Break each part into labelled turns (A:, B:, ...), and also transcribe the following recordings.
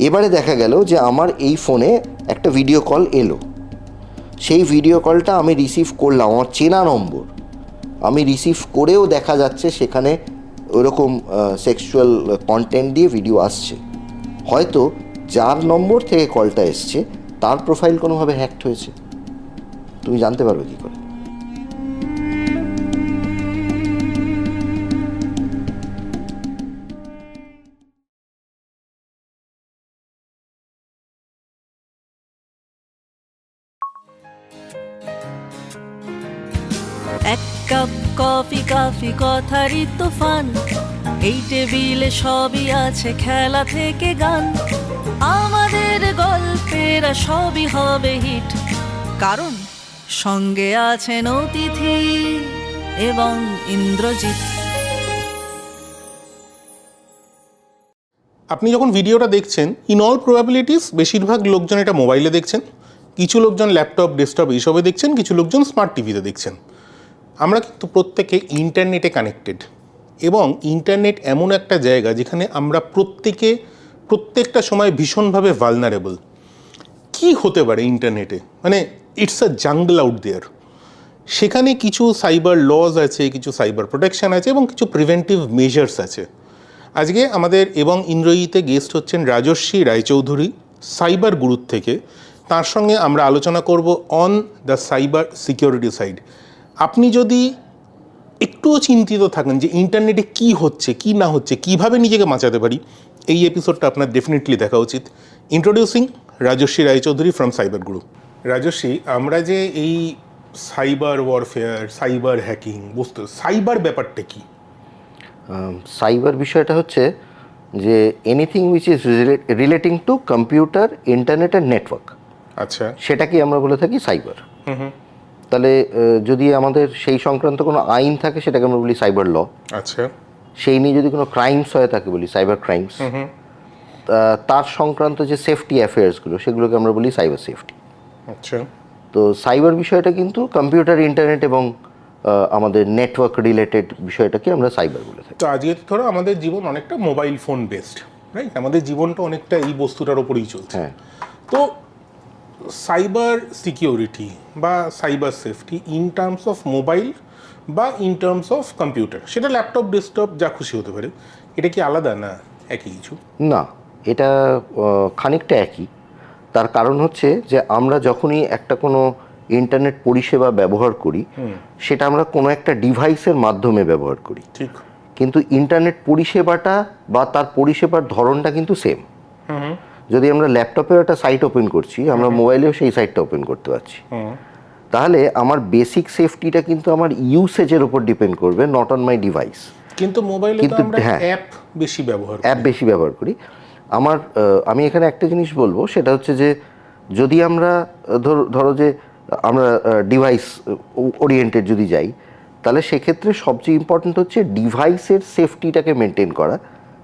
A: এবারে দেখা গেল যে আমার এই ফোনে একটা ভিডিও কল এলো, সেই ভিডিও কলটা আমি রিসিভ করলাম, আমার চেনা নম্বর, আমি রিসিভ করেও দেখা যাচ্ছে সেখানে ওরকম সেক্সুয়াল কন্টেন্ট দিয়ে ভিডিও আসছে। হয়তো যার নম্বর থেকে কলটা এসছে তার প্রোফাইল কোনোভাবে হ্যাকড হয়েছে। তুমি জানতে পারবে কী করে?
B: এক কাপ কফি, কাফি কথারই তুফান, এই টেবিলে সবই আছে খেলা থেকে গান। আমাদের গল্পের সবই হবে হিট, কারণ সঙ্গে আছেন অতিথি এবং ইন্দ্রজিৎ।
C: আপনি যখন ভিডিওটা দেখছেন, ইন অল প্রবাবিলিটিস বেশিরভাগ লোকজন এটা মোবাইলে দেখছেন, কিছু লোকজন ল্যাপটপ, ডেস্কটপ এইসবে দেখছেন, কিছু লোকজন স্মার্ট টিভিতে দেখছেন। আমরা কিন্তু প্রত্যেকে ইন্টারনেটে কানেক্টেড, এবং ইন্টারনেট এমন একটা জায়গা যেখানে আমরা প্রত্যেকটা সময় ভীষণভাবে ভালনারেবল। কি হতে পারে ইন্টারনেটে? মানে it's a jungle out there. সেখানে কিছু সাইবার লজ আছে, কিছু সাইবার প্রোটেকশন আছে, এবং কিছু প্রিভেন্টিভ মেজার্স আছে। আজকে আমাদের এবং ইন্দ্রজিতে গেস্ট হচ্ছেন রাজস্বী রায়চৌধুরী, সাইবার গুরুর থেকে। তার সঙ্গে আমরা আলোচনা করব on the cyber security side. আপনি যদি একটুও চিন্তিত থাকেন যে ইন্টারনেটে কি হচ্ছে, কি না হচ্ছে, কিভাবে নিজেকে বাঁচাতে পারি, এই এপিসোডটা আপনার ডেফিনেটলি দেখা উচিত। Introducing Rajaswi Raychaudhuri from Cyber Guru. Rajaswi, আমরা যে এই cyber warfare, cyber hacking, cyber ব্যাপারটা কি?
A: সাইবার বিষয়টা হচ্ছে যে anything which is relating to computer, internet and network,
C: আচ্ছা,
A: সেটাকেই আমরা বলে থাকি সাইবার। তাহলে যদি আমাদের সেই সংক্রান্ত কোনো আইন থাকে সেটাকে আমরা বলি সাইবার ল।
C: আচ্ছা,
A: সেই নিয়ে যদি কোনো ক্রাইমস হয়ে থাকে বলি সাইবার ক্রাইমস। তার সংক্রান্ত যে সেফটি অ্যাফেয়ার্সগুলো সেগুলোকে আমরা বলি সাইবার সেফটি।
C: আচ্ছা।
A: তো সাইবার বিষয়টা কিন্তু কম্পিউটার, ইন্টারনেট এবং আমাদের নেটওয়ার্ক রিলেটেড বিষয়টাকে আমরা সাইবার বলে থাকি।
C: তো আজকে ধরো আমাদের জীবন অনেকটা মোবাইল ফোন বেসড, রাইট? আমাদের জীবনটা অনেকটা এই বস্তুটার ওপরেই চলছে।
A: হ্যাঁ।
C: তো সাইবার সিকিউরিটি বা cyber safety in terms of mobile বা ইন টার্মস অফ কম্পিউটার, সেটা ল্যাপটপ, ডেস্কটপ যা খুশি হতে পারে, এটা কি আলাদা না একই কিছু?
A: না, এটা খানিকটা একই। তার কারণ হচ্ছে যে আমরা যখনই একটা কোনো ইন্টারনেট পরিষেবা ব্যবহার করি সেটা আমরা কোনো একটা ডিভাইসের মাধ্যমে ব্যবহার করি।
C: ঠিক।
A: কিন্তু ইন্টারনেট পরিষেবাটা বা তার পরিষেবার ধরনটা কিন্তু সেম। যদি আমরা ল্যাপটপেও একটা সাইট ওপেন করছি, আমরা মোবাইলেও সেই সাইটটা ওপেন করতে পারছি। তাহলে আমার বেসিক সেফটিটা কিন্তু আমার ইউসেজের উপর ডিপেন্ড করবে, নট অন মাই ডিভাইস।
C: কিন্তু মোবাইলে তো আমরা অ্যাপ বেশি ব্যবহার করি।
A: আমি এখানে একটা জিনিস বলবো, সেটা হচ্ছে যে যদি আমরা ধরো যে আমরা ডিভাইস ওরিয়েন্টেড যদি যাই, তাহলে সেক্ষেত্রে সবচেয়ে ইম্পর্টেন্ট হচ্ছে ডিভাইসের সেফটিটাকে মেনটেন করা,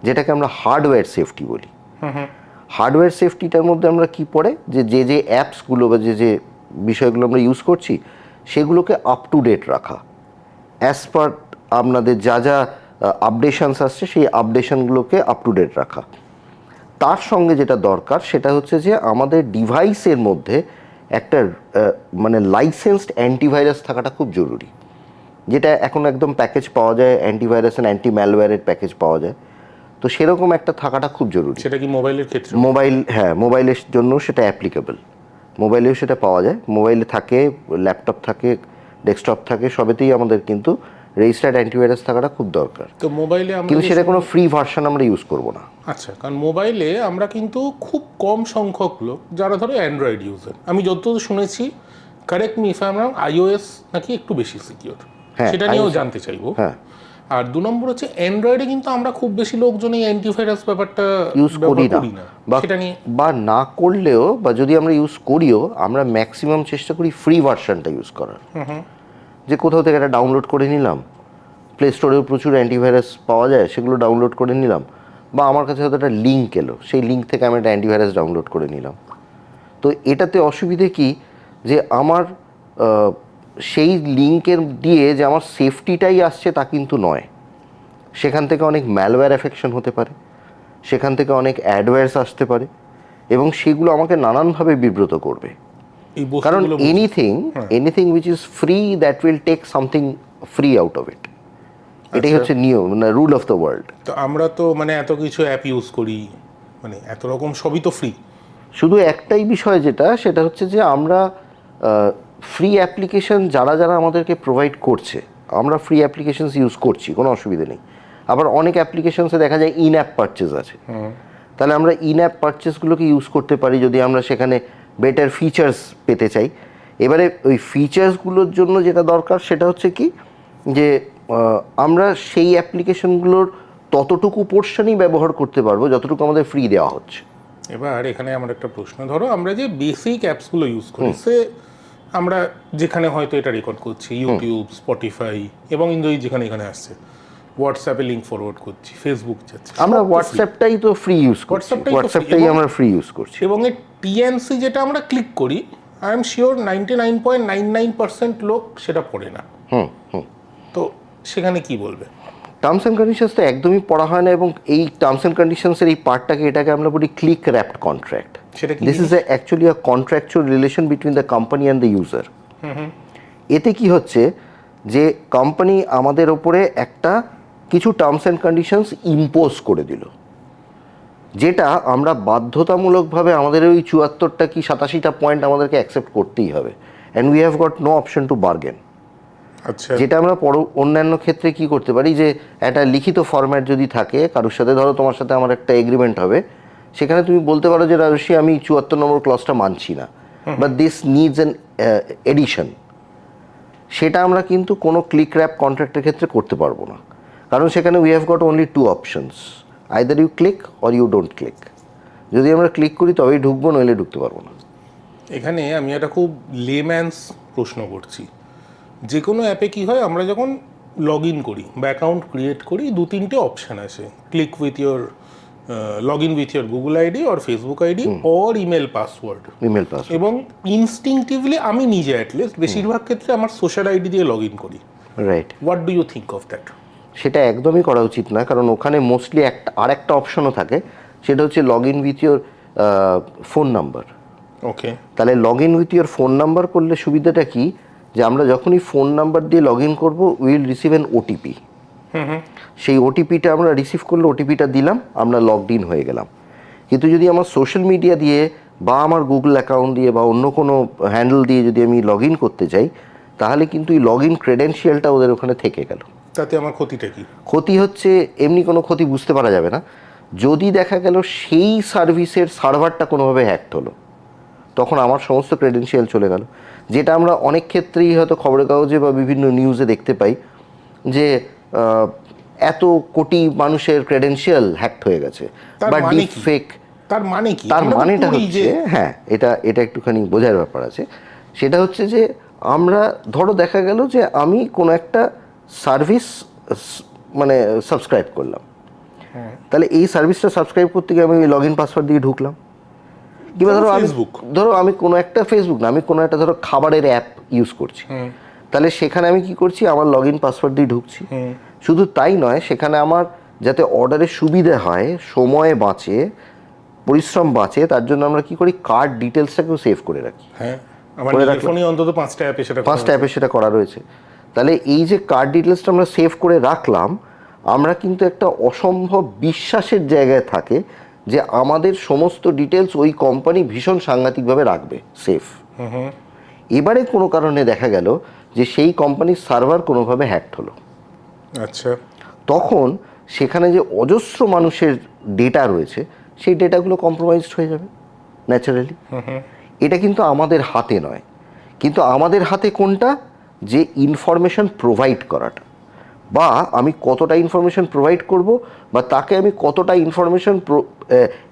A: যেটাকে আমরা হার্ডওয়্যার সেফটি বলি। হার্ডওয়্যার সেফটিটার মধ্যে আমরা কি পড়ে, যে অ্যাপসগুলো বা যে বিষয়গুলো আমরা ইউজ করছি সেগুলোকে আপ টু ডেট রাখা, অ্যাজ পার আপনাদের যা আপডেশনস আসছে সেই আপডেশনগুলোকে আপ টু ডেট রাখা। তার সঙ্গে যেটা দরকার সেটা হচ্ছে যে আমাদের ডিভাইসের মধ্যে একটা মানে লাইসেন্সড অ্যান্টিভাইরাস থাকাটা খুব জরুরি, যেটা এখন একদম প্যাকেজ পাওয়া যায়, অ্যান্টিভাইরাস অ্যান্ড অ্যান্টি ম্যালওয়্যারের প্যাকেজ পাওয়া যায়। তো সেরকম একটা থাকাটা খুব জরুরি।
C: সেটা কি মোবাইলের ক্ষেত্রে?
A: মোবাইলের জন্য সেটা অ্যাপ্লিকেবল। মোবাইলেও সেটা পাওয়া যায়, মোবাইলে থাকে, ল্যাপটপ থাকে, ডেস্কটপ থাকে, সবেতেই আমাদের কিন্তু রেজিস্টার্ড অ্যান্টিভাইরাস থাকাটা খুব দরকার।
C: তো মোবাইলে
A: কিন্তু সেটা কোনো ফ্রি ভার্সন আমরা ইউজ করব না।
C: আচ্ছা, কারণ মোবাইলে আমরা কিন্তু খুব কম সংখ্যক লোক যারা ধরো অ্যান্ড্রয়েড ইউজার, আমি যতদূর শুনেছি, correct me if I am wrong, iOS নাকি একটু বেশি সিকিউর, সেটা নিয়েও জানতে চাইবো।
A: হ্যাঁ।
C: আর 2 নম্বর হচ্ছে অ্যান্ড্রয়েডে কিন্তু আমরা খুব বেশি লোকজন এই অ্যান্টিভাইরাস ব্যাপারটা
A: ইউজ করি না,
C: সেটা নিয়ে
A: বা না করলেও, বা যদি আমরা ইউজ করিও, আমরা ম্যাক্সিমাম চেষ্টা করি ফ্রি ভার্সনটা ইউজ করার। যে কোথাও থেকে একটা ডাউনলোড করে নিলাম, প্লে স্টোরেও প্রচুর অ্যান্টিভাইরাস পাওয়া যায়, সেগুলো ডাউনলোড করে নিলাম, বা আমার কাছে হয়তো একটা লিঙ্ক এলো, সেই লিঙ্ক থেকে আমি একটা অ্যান্টিভাইরাস ডাউনলোড করে নিলাম। তো এটাতে অসুবিধে কি, যে আমার সেই লিঙ্কের দিয়ে যে আমার সেফটিটাই আসছে তা কিন্তু নয়। সেখান থেকে অনেক ম্যালওয়্যার এফেকশন হতে পারে, সেখান থেকে অনেক অ্যাডওয়্যারস আসতে পারে, এবং সেগুলো আমাকে নানানভাবে বিব্রত করবে।
C: এই
A: কারণ
C: বস্তুগুলো
A: anything which is free that will take something free out of it, এটাই হচ্ছে নিয়ম, মানে রুল অফ দ্য ওয়ার্ল্ড।
C: তো আমরা তো মানে এত কিছু অ্যাপ ইউজ করি, মানে এত রকম সবই তো ফ্রি।
A: শুধু একটাই বিষয় সেটা হচ্ছে যে আমরা ফ্রি অ্যাপ্লিকেশন যারা আমাদেরকে প্রোভাইড করছে, আমরা ফ্রি অ্যাপ্লিকেশনস ইউজ করছি, কোনো অসুবিধা নেই। আবার অনেক অ্যাপ্লিকেশনসে দেখা যায় ইন অ্যাপ পারচেজ আছে, তাহলে আমরা ইন অ্যাপ পারচেসগুলোকে ইউজ করতে পারি যদি আমরা সেখানে বেটার ফিচার্স পেতে চাই। এবারে ওই ফিচার্সগুলোর জন্য যেটা দরকার সেটা হচ্ছে কি, যে আমরা সেই অ্যাপ্লিকেশনগুলোর ততটুকু পোর্শনই ব্যবহার করতে পারবো যতটুকু আমাদের ফ্রি দেওয়া হচ্ছে।
C: এবার এখানে আমার একটা প্রশ্ন, ধরো আমরা যে বেসিক অ্যাপসগুলো ইউজ করি, সে আমরা যেখানে হয়তো এটা রেকর্ড করছি, ইউটিউব, স্পটিফাই এবং ইন্দ্রজিৎ যেখানে এখানে আসছে, হোয়াটসঅ্যাপে লিঙ্ক ফরওয়ার্ড করছি, ফেসবুক যাচ্ছে,
A: আমরা হোয়াটসঅ্যাপটাই তো ফ্রি ইউজ করছি, হোয়াটসঅ্যাপটাই আমরা ফ্রি ইউজ করছি।
C: এবং এই টিএনসি যেটা আমরা ক্লিক করি, আই এম শিওর 99.99% লোক সেটা পড়ে না। তো সেখানে কি বলবে?
A: টার্মস অ্যান্ড কন্ডিশনস তো একদমই পড়া হয় না, এবং এই টার্মস অ্যান্ড কন্ডিশনসের এই এটাকে আমরা বলি click wrapped contract. This is actually a contractual relation between the company and the user. এতে কি হচ্ছে যে কোম্পানি আমাদের ওপরে একটা কিছু টার্মস অ্যান্ড কন্ডিশনস ইম্পোজ করে দিল, যেটা আমরা বাধ্যতামূলকভাবে আমাদের ওই ৭৪টা কি ৮৭টা পয়েন্ট আমাদেরকে অ্যাকসেপ্ট করতেই হবে, and we have got no option to bargain.
C: আচ্ছা,
A: যেটা আমরা অন্যান্য ক্ষেত্রে কি করতে পারি, যে একটা লিখিত ফরম্যাট যদি থাকে কারোর সাথে, ধরো তোমার সাথে আমার একটা এগ্রিমেন্ট হবে, সেখানে তুমি বলতে পারো যে রাজস্বী আমি ৭৪ নম্বর ক্লজটা মানছি না, but this needs an addition. সেটা আমরা কিন্তু কোনো ক্লিক র্যাপ কন্ট্রাক্টের ক্ষেত্রে করতে পারবো না, কারণ সেখানে we have got only 2 options, either you click or you don't click. যদি আমরা ক্লিক করি তবেই ঢুকবো, নইলে ঢুকতে পারবো না।
C: এখানে আমি একটা খুব লেম্যান্স প্রশ্ন করছি। যে কোনো অ্যাপে কি হয়, আমরা যখন লগ ইন করি বা অ্যাকাউন্ট ক্রিয়েট করি, 2-3টে অপশান আছে, click with your log in with your Google ID or Facebook ID or email password. এবং ইনস্টিংটিভলি আমি নিজে অ্যাটলিস্ট বেশিরভাগ ক্ষেত্রে আমার সোশ্যাল আইডি দিয়ে লগ ইন করি।
A: Right.
C: What do you think of that?
A: সেটা একদমই করা উচিত না, কারণ ওখানে মোস্টলি আরেকটা অপশনও থাকে, সেটা হচ্ছে log in with your phone number.
C: Okay,
A: তাহলে log in with your phone number করলে সুবিধাটা কি, যে আমরা যখনই ফোন নাম্বার দিয়ে লগ ইন করবো, উইল রিসিভ অ্যান ওটিপি। সেই ওটিপিটা আমরা রিসিভ করলে, ওটিপিটা দিলাম, আমরা লগড ইন হয়ে গেলাম। কিন্তু যদি আমার সোশ্যাল মিডিয়া দিয়ে বা আমার গুগল অ্যাকাউন্ট দিয়ে বা অন্য কোনো হ্যান্ডেল দিয়ে যদি আমি লগ ইন করতে চাই, তাহলে কিন্তু এই লগ ইন ক্রেডেনশিয়ালটা ওদের ওখানে থেকে গেল।
C: তাতে আমার ক্ষতিটা কি?
A: ক্ষতি হচ্ছে, এমনি কোনো ক্ষতি বুঝতে পারা যাবে না, যদি দেখা গেল সেই সার্ভিসের সার্ভারটা কোনোভাবে হ্যাকড হলো, তখন আমার সমস্ত ক্রেডেনশিয়াল চলে গেল। যেটা আমরা অনেক ক্ষেত্রেই হয়তো খবরের কাগজে বা বিভিন্ন নিউজে দেখতে পাই, যে এত কোটি মানুষের ক্রেডেনশিয়াল হ্যাকড হয়ে গেছে বা ডিপ ফেক।
C: তার মানে কি?
A: তার মানেটা হচ্ছে, হ্যাঁ, এটা একটুখানি বোঝার ব্যাপার আছে। সেটা হচ্ছে যে আমরা ধরো দেখা গেল যে আমি কোনো একটা সার্ভিস মানে সাবস্ক্রাইব করলাম, তাহলে এই সার্ভিসটা সাবস্ক্রাইব করতে গিয়ে আমি লগ ইন পাসওয়ার্ড দিয়ে ঢুকলাম, কিংবা ধরো আমি কোনো একটা ফেসবুক না, আমি কোনো একটা ধরো খাবারের অ্যাপ ইউজ করছি, তাহলে সেখানে আমি কি করছি, আমার লগ ইন পাসওয়ার্ড দিয়ে ঢুকছি। শুধু তাই নয়, সেখানে আমার যাতে অর্ডারের সুবিধা হয়, সময় বাঁচে, পরিশ্রম বাঁচে, তার জন্য আমরা কি করি, কার্ড ডিটেলসটাকেও সেভ করে রাখি।
C: হ্যাঁ, আমার ফোনে অন্তত 5টা অ্যাপে সেটা
A: করা রয়েছে। তাহলে এই যে কার্ড ডিটেলসটা আমরা সেভ করে রাখলাম, আমরা কিন্তু একটা অসম্ভব বিশ্বাসের জায়গায় থাকে যে আমাদের সমস্ত ডিটেলস ওই কোম্পানি ভীষণ সাংঘাতিকভাবে রাখবে সেফ। এবারে কোনো কারণে দেখা গেল যে সেই কোম্পানির সার্ভার কোনোভাবে হ্যাকড হলো,
C: আচ্ছা,
A: তখন সেখানে যে অজস্র মানুষের ডেটা রয়েছে, সেই ডেটাগুলো কম্প্রোমাইজড হয়ে যাবে ন্যাচারালি। এটা কিন্তু আমাদের হাতে নয়, কিন্তু আমাদের হাতে কোনটা, যে ইনফরমেশন প্রোভাইড করাটা, বা আমি কতটা ইনফরমেশন প্রোভাইড করব, বা তাকে আমি কতটা ইনফরমেশন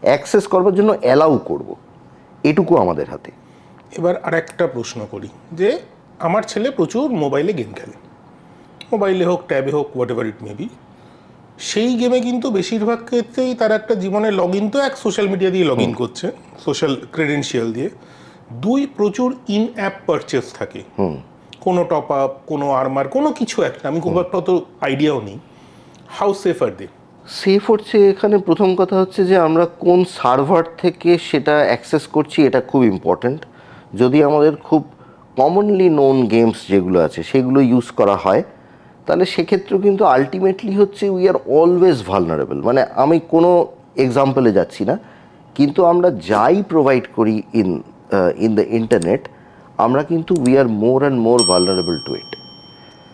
A: অ্যাক্সেস করবার জন্য অ্যালাউ করব, এটুকু আমাদের হাতে।
C: এবার আর একটা প্রশ্ন করি, যে আমার ছেলে প্রচুর মোবাইলে গেম খেলে, মোবাইলে হোক, ট্যাবে হোক, what ever it may be. সেই গেমে কিন্তু বেশিরভাগ ক্ষেত্রেই তার একটা জীবনে লগ ইন তো এক সোশ্যাল মিডিয়া দিয়ে লগ ইন করছে, সোশ্যাল ক্রেডেনশিয়াল দিয়ে। 2, প্রচুর ইন অ্যাপ পারচেস থাকে, কোনো টপ আপ, কোনো আর্মার, কোনো কিছু একটা, আমি খুব একটা অত আইডিয়াও নেই। How safe are they?
A: Safe হচ্ছে এখানে প্রথম কথা হচ্ছে যে আমরা কোন সার্ভার থেকে সেটা অ্যাক্সেস করছি, এটা খুব ইম্পর্ট্যান্ট। যদি আমাদের খুব কমনলি নোন গেমস যেগুলো আছে সেগুলো ইউজ করা হয়, তাহলে সেক্ষেত্রেও কিন্তু আলটিমেটলি হচ্ছে উই আর অলওয়েজ ভালনারেবল। মানে আমি কোনো এক্সাম্পলে যাচ্ছি না, কিন্তু আমরা যাই প্রোভাইড করি ইন দ্য ইন্টারনেট, আমরা কিন্তু we are more and more vulnerable to it.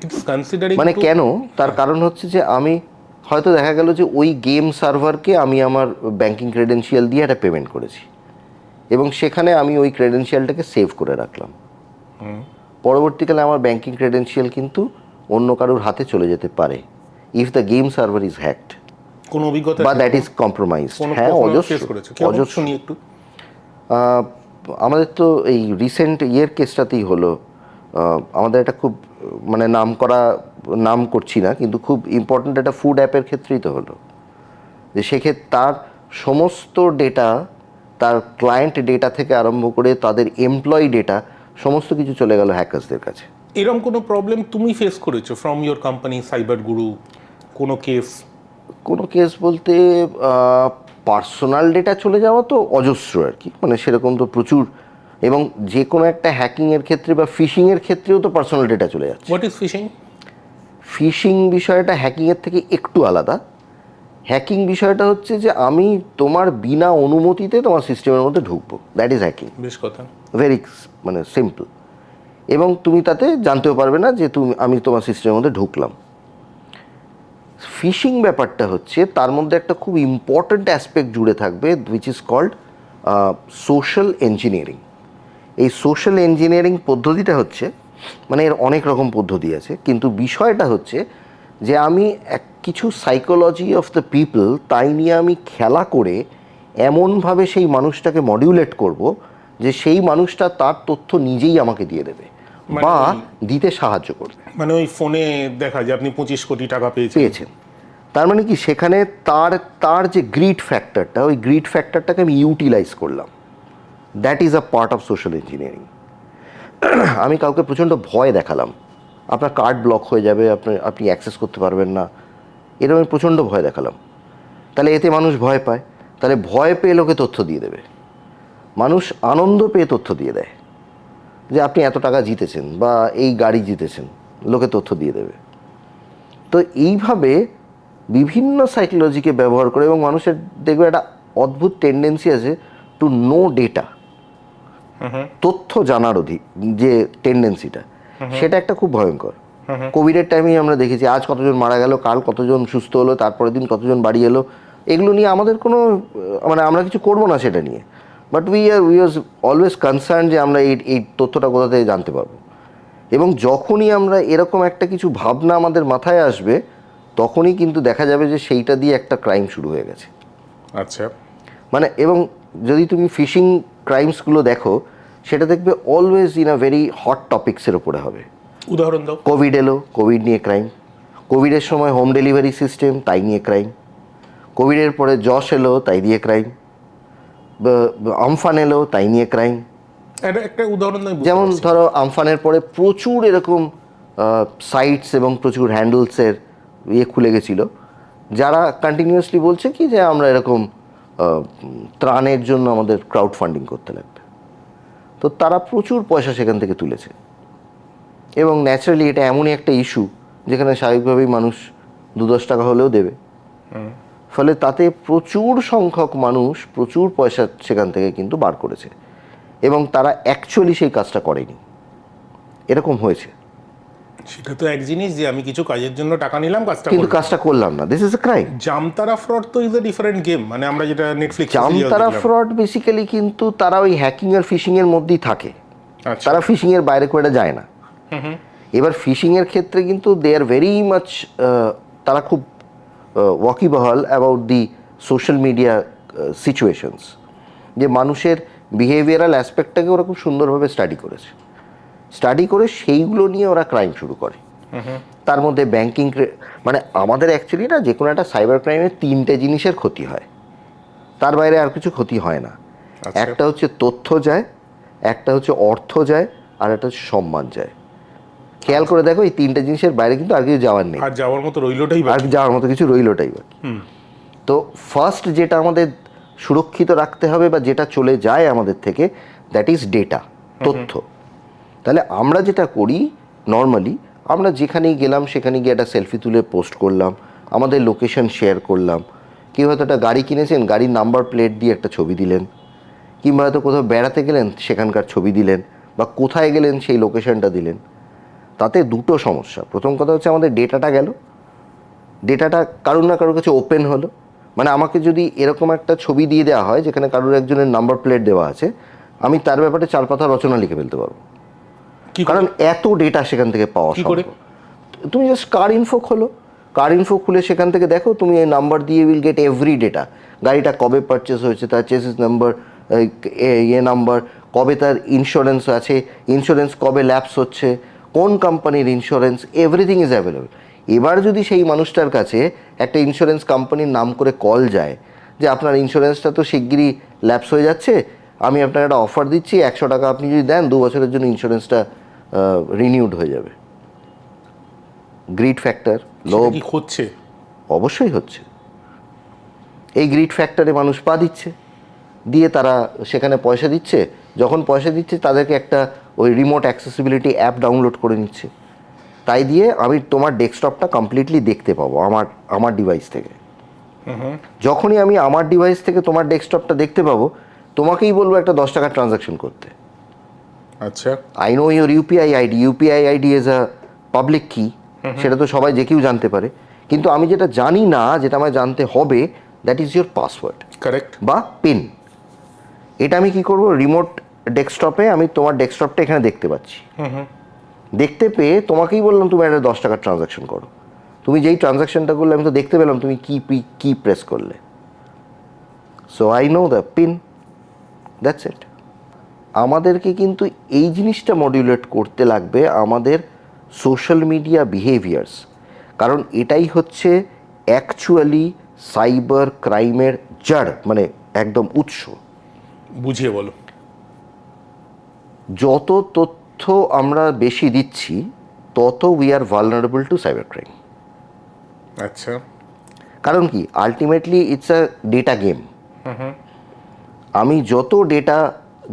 C: It's considering
A: মানে কেন? তার কারণ হচ্ছে যে আমি হয়তো দেখা গেল যে ওই গেম সার্ভারকে আমি আমার ব্যাংকিং ক্রেডেনশিয়াল দিয়ে একটা পেমেন্ট করেছি, এবং সেখানে আমি ওই ক্রেডেনশিয়ালটাকে সেভ করে রাখলাম। পরবর্তীকালে আমার ব্যাংকিং ক্রেডেনশিয়াল কিন্তু অন্য কারোর হাতে চলে যেতে পারে if the game server is hacked
C: কোন অভিজ্ঞতা
A: বা দ্যাট ইজ কম্প্রোমাইজড। হ্যাঁ, অজস্র।
C: শুনি একটু।
A: আমাদের তো এই রিসেন্ট কেসটাতেই হলো, আমাদের একটা খুব মানে নাম করছি না, কিন্তু খুব ইম্পর্ট্যান্ট একটা ফুড অ্যাপের ক্ষেত্রেই তো হলো যে সেক্ষেত্রে তার সমস্ত ডেটা, তার ক্লায়েন্ট ডেটা থেকে আরম্ভ করে তাদের এমপ্লয়ি ডেটা সমস্ত কিছু চলে গেল হ্যাকার্সদের কাছে।
C: এরকম কোনো প্রবলেম তুমি ফেস করেছো ফ্রম ইওর কোম্পানি সাইবার গুরু? কোনো কেস
A: বলতে পার্সোনাল ডেটা চলে যাওয়া তো অজস্র আর কি, মানে সেরকম তো প্রচুর। এবং যে কোনো একটা হ্যাকিংয়ের ক্ষেত্রে বা ফিশিংয়ের ক্ষেত্রেও তো পার্সোনাল ডেটা চলে যাচ্ছে।
C: What is fishing?
A: ফিশিং বিষয়টা হ্যাকিংয়ের থেকে একটু আলাদা। হ্যাকিং বিষয়টা হচ্ছে যে আমি তোমার বিনা অনুমতিতে তোমার সিস্টেমের মধ্যে ঢুকবো, দ্যাট ইজ হ্যাকিং।
C: বেশ কথা,
A: ভেরি মানে সিম্পল। এবং তুমি তাতে জানতেও পারবে না যে আমি তোমার সিস্টেমের মধ্যে ঢুকলাম। ফিশিং ব্যাপারটা হচ্ছে তার মধ্যে একটা খুব ইম্পর্ট্যান্ট অ্যাসপেক্ট জুড়ে থাকবে, which is called social engineering. এই সোশ্যাল ইঞ্জিনিয়ারিং পদ্ধতিটা হচ্ছে, মানে এর অনেক রকম পদ্ধতি আছে, কিন্তু বিষয়টা হচ্ছে যে আমি কিছু সাইকোলজি অফ দ্য পিপল তাই নিয়ে আমি খেলা করে এমনভাবে সেই মানুষটাকে মডিউলেট করব যে সেই মানুষটা তার তথ্য নিজেই আমাকে দিয়ে দেবে বা দিতে সাহায্য করবে।
C: মানে ওই ফোনে দেখা যায় আপনি 25 কোটি টাকা পেয়েছেন,
A: তার মানে কি সেখানে তার যে গ্রিড ফ্যাক্টরটা, ওই গ্রিড ফ্যাক্টরটাকে আমি ইউটিলাইজ করলাম। That is a part of social engineering. আমি কাউকে প্রচণ্ড ভয় দেখালাম, আপনার কার্ড ব্লক হয়ে যাবে, আপনি অ্যাক্সেস করতে পারবেন না, এরকম আমি প্রচণ্ড ভয় দেখালাম। তাহলে এতে মানুষ ভয় পায়, তাহলে ভয় পেয়ে লোকে তথ্য দিয়ে দেবে। মানুষ আনন্দ পেয়ে তথ্য দিয়ে দেয় যে আপনি এত টাকা জিতেছেন বা এই গাড়ি জিতেছেন, লোকে তথ্য দিয়ে দেবে। তো এইভাবে বিভিন্ন সাইকোলজিকে ব্যবহার করে, এবং মানুষের দেখবে একটা অদ্ভুত টেন্ডেন্সি আছে টু নো ডেটা, তথ্য জানার যে টেন্ডেন্সিটা, সেটা একটা খুব ভয়ঙ্কর। কোভিডের টাইমেই আমরা দেখেছি আজ কতজন মারা গেল, কাল কতজন সুস্থ হলো, তারপরের দিন কতজন বাড়ি এলো। এগুলো নিয়ে আমাদের কোনো মানে আমরা কিছু করবো না সেটা নিয়ে, but we was always concern যে আমরা এই তথ্যটা কোথা থেকে জানতে পারবো। এবং যখনই আমরা এরকম একটা কিছু ভাবনা আমাদের মাথায় আসবে, তখনই কিন্তু দেখা যাবে যে সেইটা দিয়ে একটা ক্রাইম শুরু হয়ে গেছে।
C: আচ্ছা,
A: মানে এবং যদি তুমি ফিশিং ক্রাইমসগুলো দেখো, সেটা দেখবে always in a very hot টপিক্সের ওপরে হবে।
C: উদাহরণ দাও।
A: কোভিড এলো, কোভিড নিয়ে ক্রাইম। কোভিডের সময় হোম ডেলিভারি সিস্টেম, তাই নিয়ে ক্রাইম। কোভিডের পরে যশ এলো, তাই দিয়ে ক্রাইম। আমফান এলো, তাই নিয়ে ক্রাইম।
C: একটা উদাহরণ
A: যেমন ধরো আমফানের পরে প্রচুর এরকম সাইটস এবং প্রচুর হ্যান্ডেলসের খুলে গেছিলো, যারা কন্টিনিউয়াসলি বলছে কি যে আমরা এরকম ত্রাণের জন্য আমাদের ক্রাউড ফান্ডিং করতে লাগবে। তো তারা প্রচুর পয়সা সেখান থেকে তুলেছে, এবং ন্যাচারালি এটা এমনই একটা ইস্যু যেখানে স্বাভাবিকভাবেই মানুষ 2-10 টাকা হলেও দেবে। ফলে তাতে প্রচুর সংখ্যক মানুষ প্রচুর পয়সা সেখান থেকে কিন্তু বার করেছে, এবং তারা অ্যাকচুয়ালি সেই কাজটা করেনি, এরকম হয়েছে।
C: সেটা তো এক জিনিস যে আমি কিছু কাজের জন্য টাকা নিলাম,
A: কাজটা করলাম না, this is a crime.
C: Jamtara fraud তো ইজ এ ডিফারেন্ট গেম, মানে আমরা যেটা নেটফ্লিক্স
A: জামতারা ফ্রড বেসিক্যালি কিন্তু তারা ওই হ্যাকিং আর ফিশিং এর মধ্যেই থাকে, তারা ফিশিং এর বাইরে করে যায় না। এবার ফিশিং এর ক্ষেত্রে কিন্তু দে আর ভেরি মাচ, তারা খুব ওয়াকিবহাল about the social media situations, যে মানুষের বিহেভিয়ারাল অ্যাসপেক্টটাকে ওরা খুব সুন্দরভাবে স্টাডি করে সেইগুলো নিয়ে ওরা ক্রাইম শুরু করে। তার মধ্যে ব্যাংকিং, মানে আমাদের অ্যাকচুয়ালি না যে কোনো একটা সাইবার ক্রাইমে 3টে জিনিসের ক্ষতি হয়, তার বাইরে আর কিছু ক্ষতি হয় না। একটা হচ্ছে তথ্য যায়, একটা হচ্ছে অর্থ যায়, আর একটা হচ্ছে সম্মান যায়। খেয়াল করে দেখো, এই 3টে জিনিসের বাইরে কিন্তু আর কিছু যাওয়ার নেই,
C: আর যাওয়ার মতো রইলোটাই বাকি।
A: আর যাওয়ার মতো কিছু রইলোটাই বাকি। তো ফার্স্ট যেটা আমাদের সুরক্ষিত রাখতে হবে বা যেটা চলে যায় আমাদের থেকে, দ্যাট ইজ ডেটা, তথ্য। তাহলে আমরা যেটা করি নর্মালি, আমরা যেখানেই গেলাম সেখানে গিয়ে একটা সেলফি তুলে পোস্ট করলাম, আমাদের লোকেশন শেয়ার করলাম। কেউ হয়তো একটা গাড়ি কিনেছেন, গাড়ির নাম্বার প্লেট দিয়ে একটা ছবি দিলেন, কিংবা হয়তো কোথাও বেড়াতে গেলেন সেখানকার ছবি দিলেন, বা কোথায় গেলেন সেই লোকেশনটা দিলেন। তাতে দুটো সমস্যা। প্রথম কথা হচ্ছে আমাদের ডেটাটা গেল, ডেটাটা কারোর না কারোর কাছে ওপেন হলো। মানে আমাকে যদি এরকম একটা ছবি দিয়ে দেওয়া হয় যেখানে কারোর একজনের নাম্বার প্লেট দেওয়া আছে, আমি তার ব্যাপারে 4 পাতা রচনা লিখে ফেলতে পারবো, কারণ এত ডেটা সেখান থেকে পাওয়া সম্ভব। তুমি জাস্ট কার ইনফো খোলো, কার ইনফো খুলে সেখান থেকে দেখো, তুমি এই নাম্বার দিয়ে উইল গেট এভরি ডেটা। গাড়িটা কবে পারচেস হয়েছে, তার চেসিস নাম্বার, নাম্বার, কবে তার ইন্স্যুরেন্স আছে, ইন্স্যুরেন্স কবে ল্যাপস হচ্ছে, কোন কোম্পানির ইন্স্যুরেন্স, এভরিথিং ইজ অ্যাভেলেবল। এবার যদি সেই মানুষটার কাছে একটা ইন্স্যুরেন্স কোম্পানির নাম করে কল যায় যে আপনার ইন্স্যুরেন্সটা তো শিগগিরই ল্যাপস হয়ে যাচ্ছে, আমি আপনাকে একটা অফার দিচ্ছি, 100 টাকা আপনি যদি দেন 2 বছরের জন্য ইন্স্যুরেন্সটা রিনিউড হয়ে যাবে। গ্রিড ফ্যাক্টর, লোভ
C: হচ্ছে,
A: অবশ্যই হচ্ছে। এই গ্রিড ফ্যাক্টরে মানুষ পা দিচ্ছে, দিয়ে তারা সেখানে পয়সা দিচ্ছে। যখন পয়সা দিচ্ছে তাদেরকে একটা ওই রিমোট অ্যাক্সেসিবিলিটি অ্যাপ ডাউনলোড করে নিচ্ছে, তাই দিয়ে আমি তোমার ডেস্কটপটা কমপ্লিটলি দেখতে পাবো আমার ডিভাইস থেকে। যখনই আমি আমার ডিভাইস থেকে তোমার ডেস্কটপটা দেখতে পাবো, তোমাকেই বলবো একটা 10 টাকার ট্রানজাকশন করতে।
C: আচ্ছা,
A: I know your UPI ID, UPI ID is a public কি, সেটা তো সবাই যে কেউ জানতে পারে। কিন্তু আমি যেটা জানি না, যেটা আমায় জানতে হবে, that is your password,
C: correct,
A: বা পিন। এটা আমি কি করব, রিমোট ডেস্কটপে আমি তোমার ডেস্কটপটা এখানে দেখতে পাচ্ছি। দেখতে পেয়ে তোমাকেই বললাম তুমি একটা 10 টাকার ট্রানজাকশন করো। তুমি যেই ট্রানজাকশনটা করলে আমি তো দেখতে পেলাম তুমি কি প্রেস করলে। So I know the pin, that's it. আমাদেরকে কিন্তু এই জিনিসটা মডিউলেট করতে লাগবে আমাদের সোশ্যাল মিডিয়া বিহেভিয়ার্স, কারণ এটাই হচ্ছে অ্যাকচুয়ালি সাইবার ক্রাইমের জড়, মানে একদম উৎস।
C: বুঝিয়ে বলো।
A: যত তথ্য আমরা বেশি দিচ্ছি, তত we are vulnerable to cyber crime.
C: আচ্ছা,
A: কারণ কি, ultimately it's a data game. আমি যত ডেটা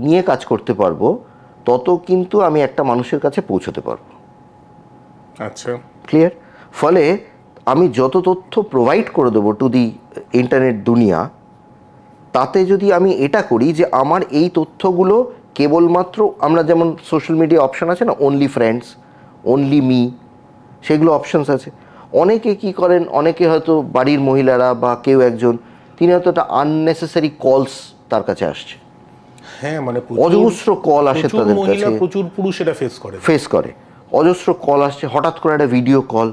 A: নিয়ে কাজ করতে পারবো, তত কিন্তু আমি একটা মানুষের কাছে পৌঁছতে পারবো।
C: আচ্ছা,
A: ক্লিয়ার? ফলে আমি যত তথ্য প্রোভাইড করে দেবো টু দি ইন্টারনেট দুনিয়া, তাতে যদি আমি এটা করি যে আমার এই তথ্যগুলো কেবলমাত্র, আমরা যেমন সোশ্যাল মিডিয়া অপশান আছে না, অনলি ফ্রেন্ডস, অনলি মি, সেগুলো অপশানস আছে। অনেকে কি করেন, অনেকে হয়তো বাড়ির মহিলারা বা কেউ একজন, তিনি হয়তো একটা আননেসেসারি কলস তার কাছে আসছে।
C: হ্যাঁ, মানে
A: অজস্র কল আসে তাদের কাছে,
C: প্রচুর পুরুষ এটা ফেস করে।
A: অজস্র কল আসছে, হঠাৎ করে একটা ভিডিও কল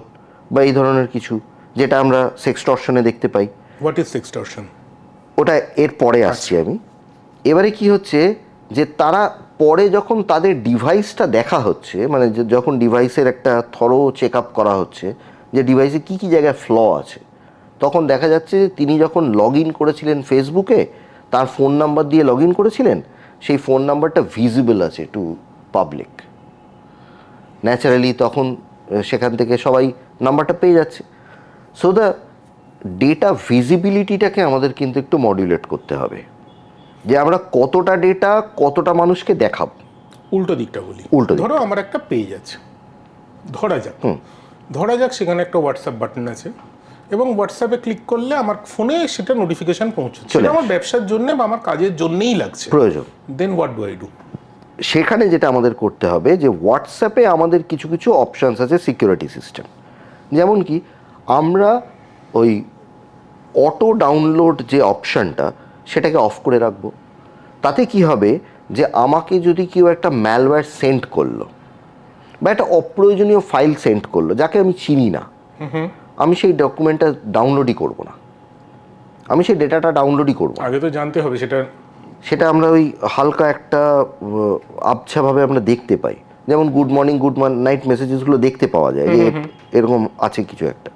A: বা এই ধরনের কিছু, যেটা আমরা সেক্সটর্শনে দেখতে পাই।
C: What is সেক্সটর্শন?
A: ওটা এর পরে আসছি আমি। এবারে কি হচ্ছে যে তারা পরে যখন তাদের ডিভাইসটা দেখা হচ্ছে, মানে যখন ডিভাইসের একটা থরো চেক আপ করা হচ্ছে যে ডিভাইসে কী কী জায়গায় ফ্ল আছে, তখন দেখা যাচ্ছে যে তিনি যখন লগ ইন করেছিলেন ফেসবুকে, তার ফোন নাম্বার দিয়ে লগ ইন করেছিলেন, সেই ফোন নাম্বারটা ভিজিবল আছে টু পাবলিক। ন্যাচারালি তখন সেখান থেকে সবাই নাম্বারটা পেয়ে যাচ্ছে। সো দ্য ডেটা ভিজিবিলিটিটাকে আমাদের কিন্তু একটু মডিউলেট করতে হবে, যে আমরা কতটা ডেটা কতটা মানুষকে দেখাবো।
C: উল্টো দিকটা বলি,
A: উল্টো দিক।
C: ধরো আমার একটা পেজ আছে, ধরা যাক সেখানে একটা হোয়াটসঅ্যাপ বাটন আছে, এবং হোয়াটসঅ্যাপে ক্লিক করলে আমার ফোনে সেটা নোটিফিকেশন পৌঁছচ্ছে, সেটা আমার ব্যবসার জন্য বা আমার কাজের জন্যই লাগছে,
A: প্রয়োজন।
C: দেন হোয়াট ডু আই ডু?
A: সেখানে যেটা আমাদের করতে হবে যে হোয়াটসঅ্যাপে আমাদের কিছু কিছু অপশানস আছে সিকিউরিটি সিস্টেম। যেমন কি, আমরা ওই অটো ডাউনলোড যে অপশানটা, সেটাকে অফ করে রাখবো। তাতে কি হবে যে আমাকে যদি কেউ একটা ম্যালওয়্যার সেন্ড করলো বা একটা অপ্রয়োজনীয় ফাইল সেন্ড করলো যাকে আমি চিনি না, আমি সেই ডকুমেন্টটা ডাউনলোডই করব না, আমি সেই ডেটাটা ডাউনলোডই করব।
C: আগে তো জানতে হবে
A: সেটা আমরা ওই হালকা একটা আবছাভাবে আমরা দেখতে পাই, যেমন গুড মর্নিং গুড নাইট মেসেজেসগুলো দেখতে পাওয়া যায় যে এরকম আছে কিছু একটা,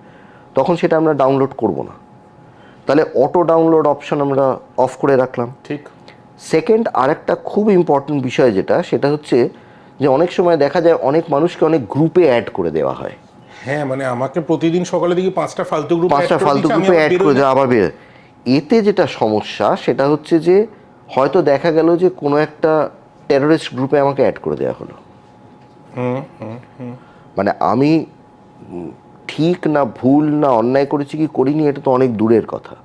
A: তখন সেটা আমরা ডাউনলোড করব না। তাহলে অটো ডাউনলোড অপশন আমরা অফ করে রাখলাম।
C: ঠিক।
A: সেকেন্ড, আরেকটা খুব ইম্পর্টেন্ট বিষয় সেটা হচ্ছে যে অনেক সময় দেখা যায় অনেক মানুষকে অনেক গ্রুপে অ্যাড করে দেওয়া হয়।
C: হ্যাঁ, মানে আমাকে প্রতিদিন সকালে দিকে 5টা ফালতু গ্রুপে
A: অ্যাড করে দেওয়া, আবার বের। এতে যেটা সমস্যা সেটা হচ্ছে যে হয়তো দেখা গেল যে কোনো একটা টেররিস্ট গ্রুপে আমাকে অ্যাড করে দেওয়া হলো। মানে আমি ঠিক না ভুল না অন্যায় করেছি কি করিনি এটা তো অনেক দূরের কথা।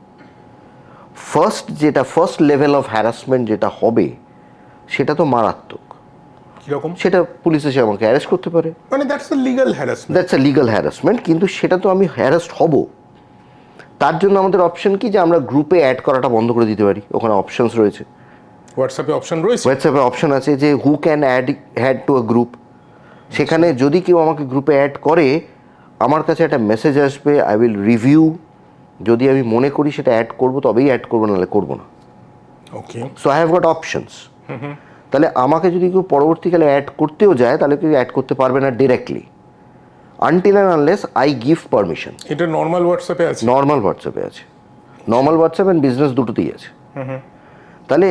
A: ফার্স্ট লেভেল অফ হ্যারাসমেন্ট যেটা হবে সেটা তো মারাত্মক।
C: কিরকম?
A: সেটা পুলিশ এসে আমাকে অ্যারেস্ট করতে পারে,
C: মানে that's a legal harassment.
A: That's a legal harassment, কিন্তু সেটা তো আমি হ্যারাসড হব। তার জন্য আমাদের অপশন কি যে আমরা গ্রুপে অ্যাড করাটা বন্ধ করে দিতে পারি, ওখানে অপশনস রয়েছে।
C: হোয়াটসঅ্যাপে অপশন রয়েছে,
A: হোয়াটসঅ্যাপে অপশন আছে যে who can add to a group. সেখানে যদি কেউ আমাকে গ্রুপে অ্যাড করে আমার কাছে একটা মেসেজ আসবে, আই উইল রিভিউ, যদি আমি মনে করি সেটা অ্যাড করবো তবেই অ্যাড করবো, নাহলে করবো না।
C: Okay,
A: so I have got options. তাহলে আমাকে যদি কেউ পরবর্তীকালে অ্যাড করতেও যায় তাহলে কেউ অ্যাড করতে পারবে না directly until and unless I give permission.
C: এটা নর্মাল হোয়াটসঅ্যাপে আছে?
A: নর্মাল হোয়াটসঅ্যাপে আছে, নর্মাল হোয়াটসঅ্যাপ অ্যান্ড বিজনেস দুটোতেই আছে। তাহলে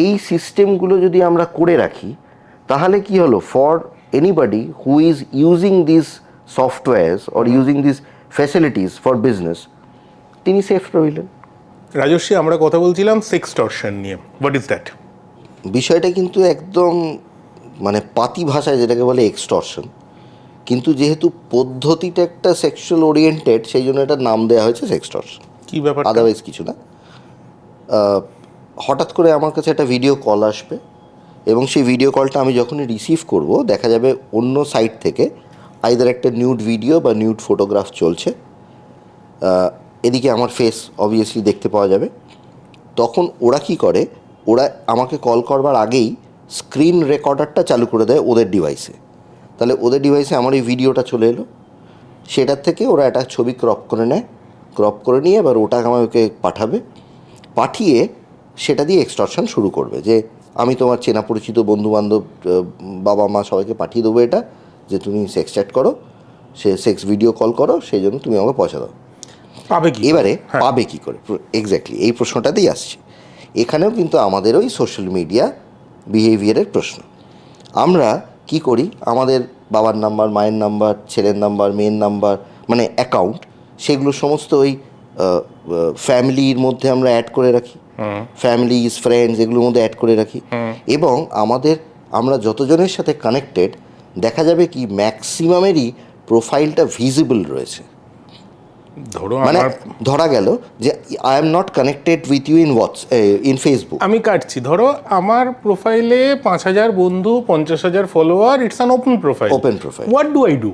A: এই সিস্টেমগুলো যদি আমরা করে রাখি তাহলে কি হলো, for anybody who is using this softwares or using this facilities for business, তিনি সেফ রইলেন।
C: রাজস্বী, আমরা কথা বলছিলাম সেক্সটর্শন নিয়ে। What is that?
A: বিষয়টা কিন্তু একদম মানে পাতি ভাষায় যেটাকে বলে এক্সটর্শন, কিন্তু যেহেতু পদ্ধতিটা একটা সেক্সুয়াল ওরিয়েন্টেড সেই জন্য এটার নাম দেওয়া হয়েছে সেক্সটর্শন,
C: কি ব্যাপার?
A: আদারওয়াইজ কিছু না। হঠাৎ করে আমার কাছে একটা ভিডিও কল আসবে এবং সেই ভিডিও কলটা আমি যখনই রিসিভ করব দেখা যাবে অন্য সাইট থেকে আইদার একটা নিউড ভিডিও বা নিউড ফটোগ্রাফ চলছে, এদিকে আমার ফেস অবভিয়াসলি দেখতে পাওয়া যাবে। তখন ওরা কি করে, ওরা আমাকে কল করবার আগেই স্ক্রিন রেকর্ডারটা চালু করে দেয় ওদের ডিভাইসে। তাহলে ওদের ডিভাইসে আমার এই ভিডিওটা চলে এলো, সেটার থেকে ওরা একটা ছবি ক্রপ করে নেয়, ক্রপ করে নিয়ে এবার ওটা আমাকে পাঠাবে, পাঠিয়ে সেটা দিয়ে এক্সটর্শন শুরু করবে যে আমি তোমার চেনা পরিচিত বন্ধুবান্ধব বাবা মা সবাইকে পাঠিয়ে দেবো এটা, যে তুমি সেক্স চ্যাট করো, সে সেক্স ভিডিও কল করো, সেই জন্য তুমি আমাকে পয়সা দাও।
C: পাবে কি?
A: এবারে পাবে কী করে, এক্স্যাক্টলি এই প্রশ্নটাতেই আসছে। এখানেও কিন্তু আমাদের ওই সোশ্যাল মিডিয়া বিহেভিয়ারের প্রশ্ন। আমরা কি করি, আমাদের বাবার নাম্বার, মায়ের নাম্বার, ছেলের নাম্বার, মেয়ের নাম্বার, মানে অ্যাকাউন্ট, সেগুলো সমস্ত ওই ফ্যামিলির মধ্যে আমরা অ্যাড করে রাখি, ফ্যামিলিজ ফ্রেন্ডস এগুলোর মধ্যে অ্যাড করে রাখি। এবং আমরা যতজনের সাথে কানেক্টেড দেখা যাবে কি ম্যাক্সিমামেরই প্রোফাইলটা ভিজিবল রয়েছে।
C: ধরো
A: মানে
C: আমার,
A: ধরা গেল যে I am not connected with you in Facebook.
C: আমি কাটছি, ধরো আমার প্রোফাইলে 5,000 বন্ধু, 50,000 follower, it's an open profile.
A: Open profile.
C: What do I do?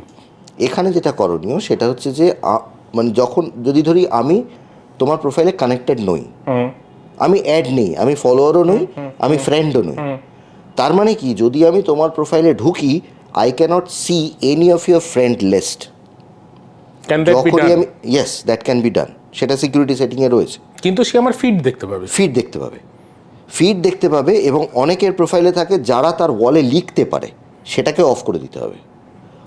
A: এখানে যেটা করণীয় সেটা হচ্ছে যে মানে যদি ধরি আমি তোমার প্রোফাইলে কানেক্টেড নই, আমি অ্যাড নেই, আমি ফলোয়ারও নই, আমি ফ্রেন্ডও নই, তার মানে কি যদি আমি তোমার প্রোফাইলে ঢুকি I can't see any of your friend list.
C: Can that be done?
A: Yes, that can be done, সেটা সিকিউরিটি সেটিংয়ে রয়েছে।
C: কিন্তু সে আমার ফিড দেখতে পাবে।
A: ফিড দেখতে পাবে এবং অনেকের প্রোফাইলে থাকে যারা তার ওয়ালে লিখতে পারে, সেটাকে অফ করে দিতে হবে।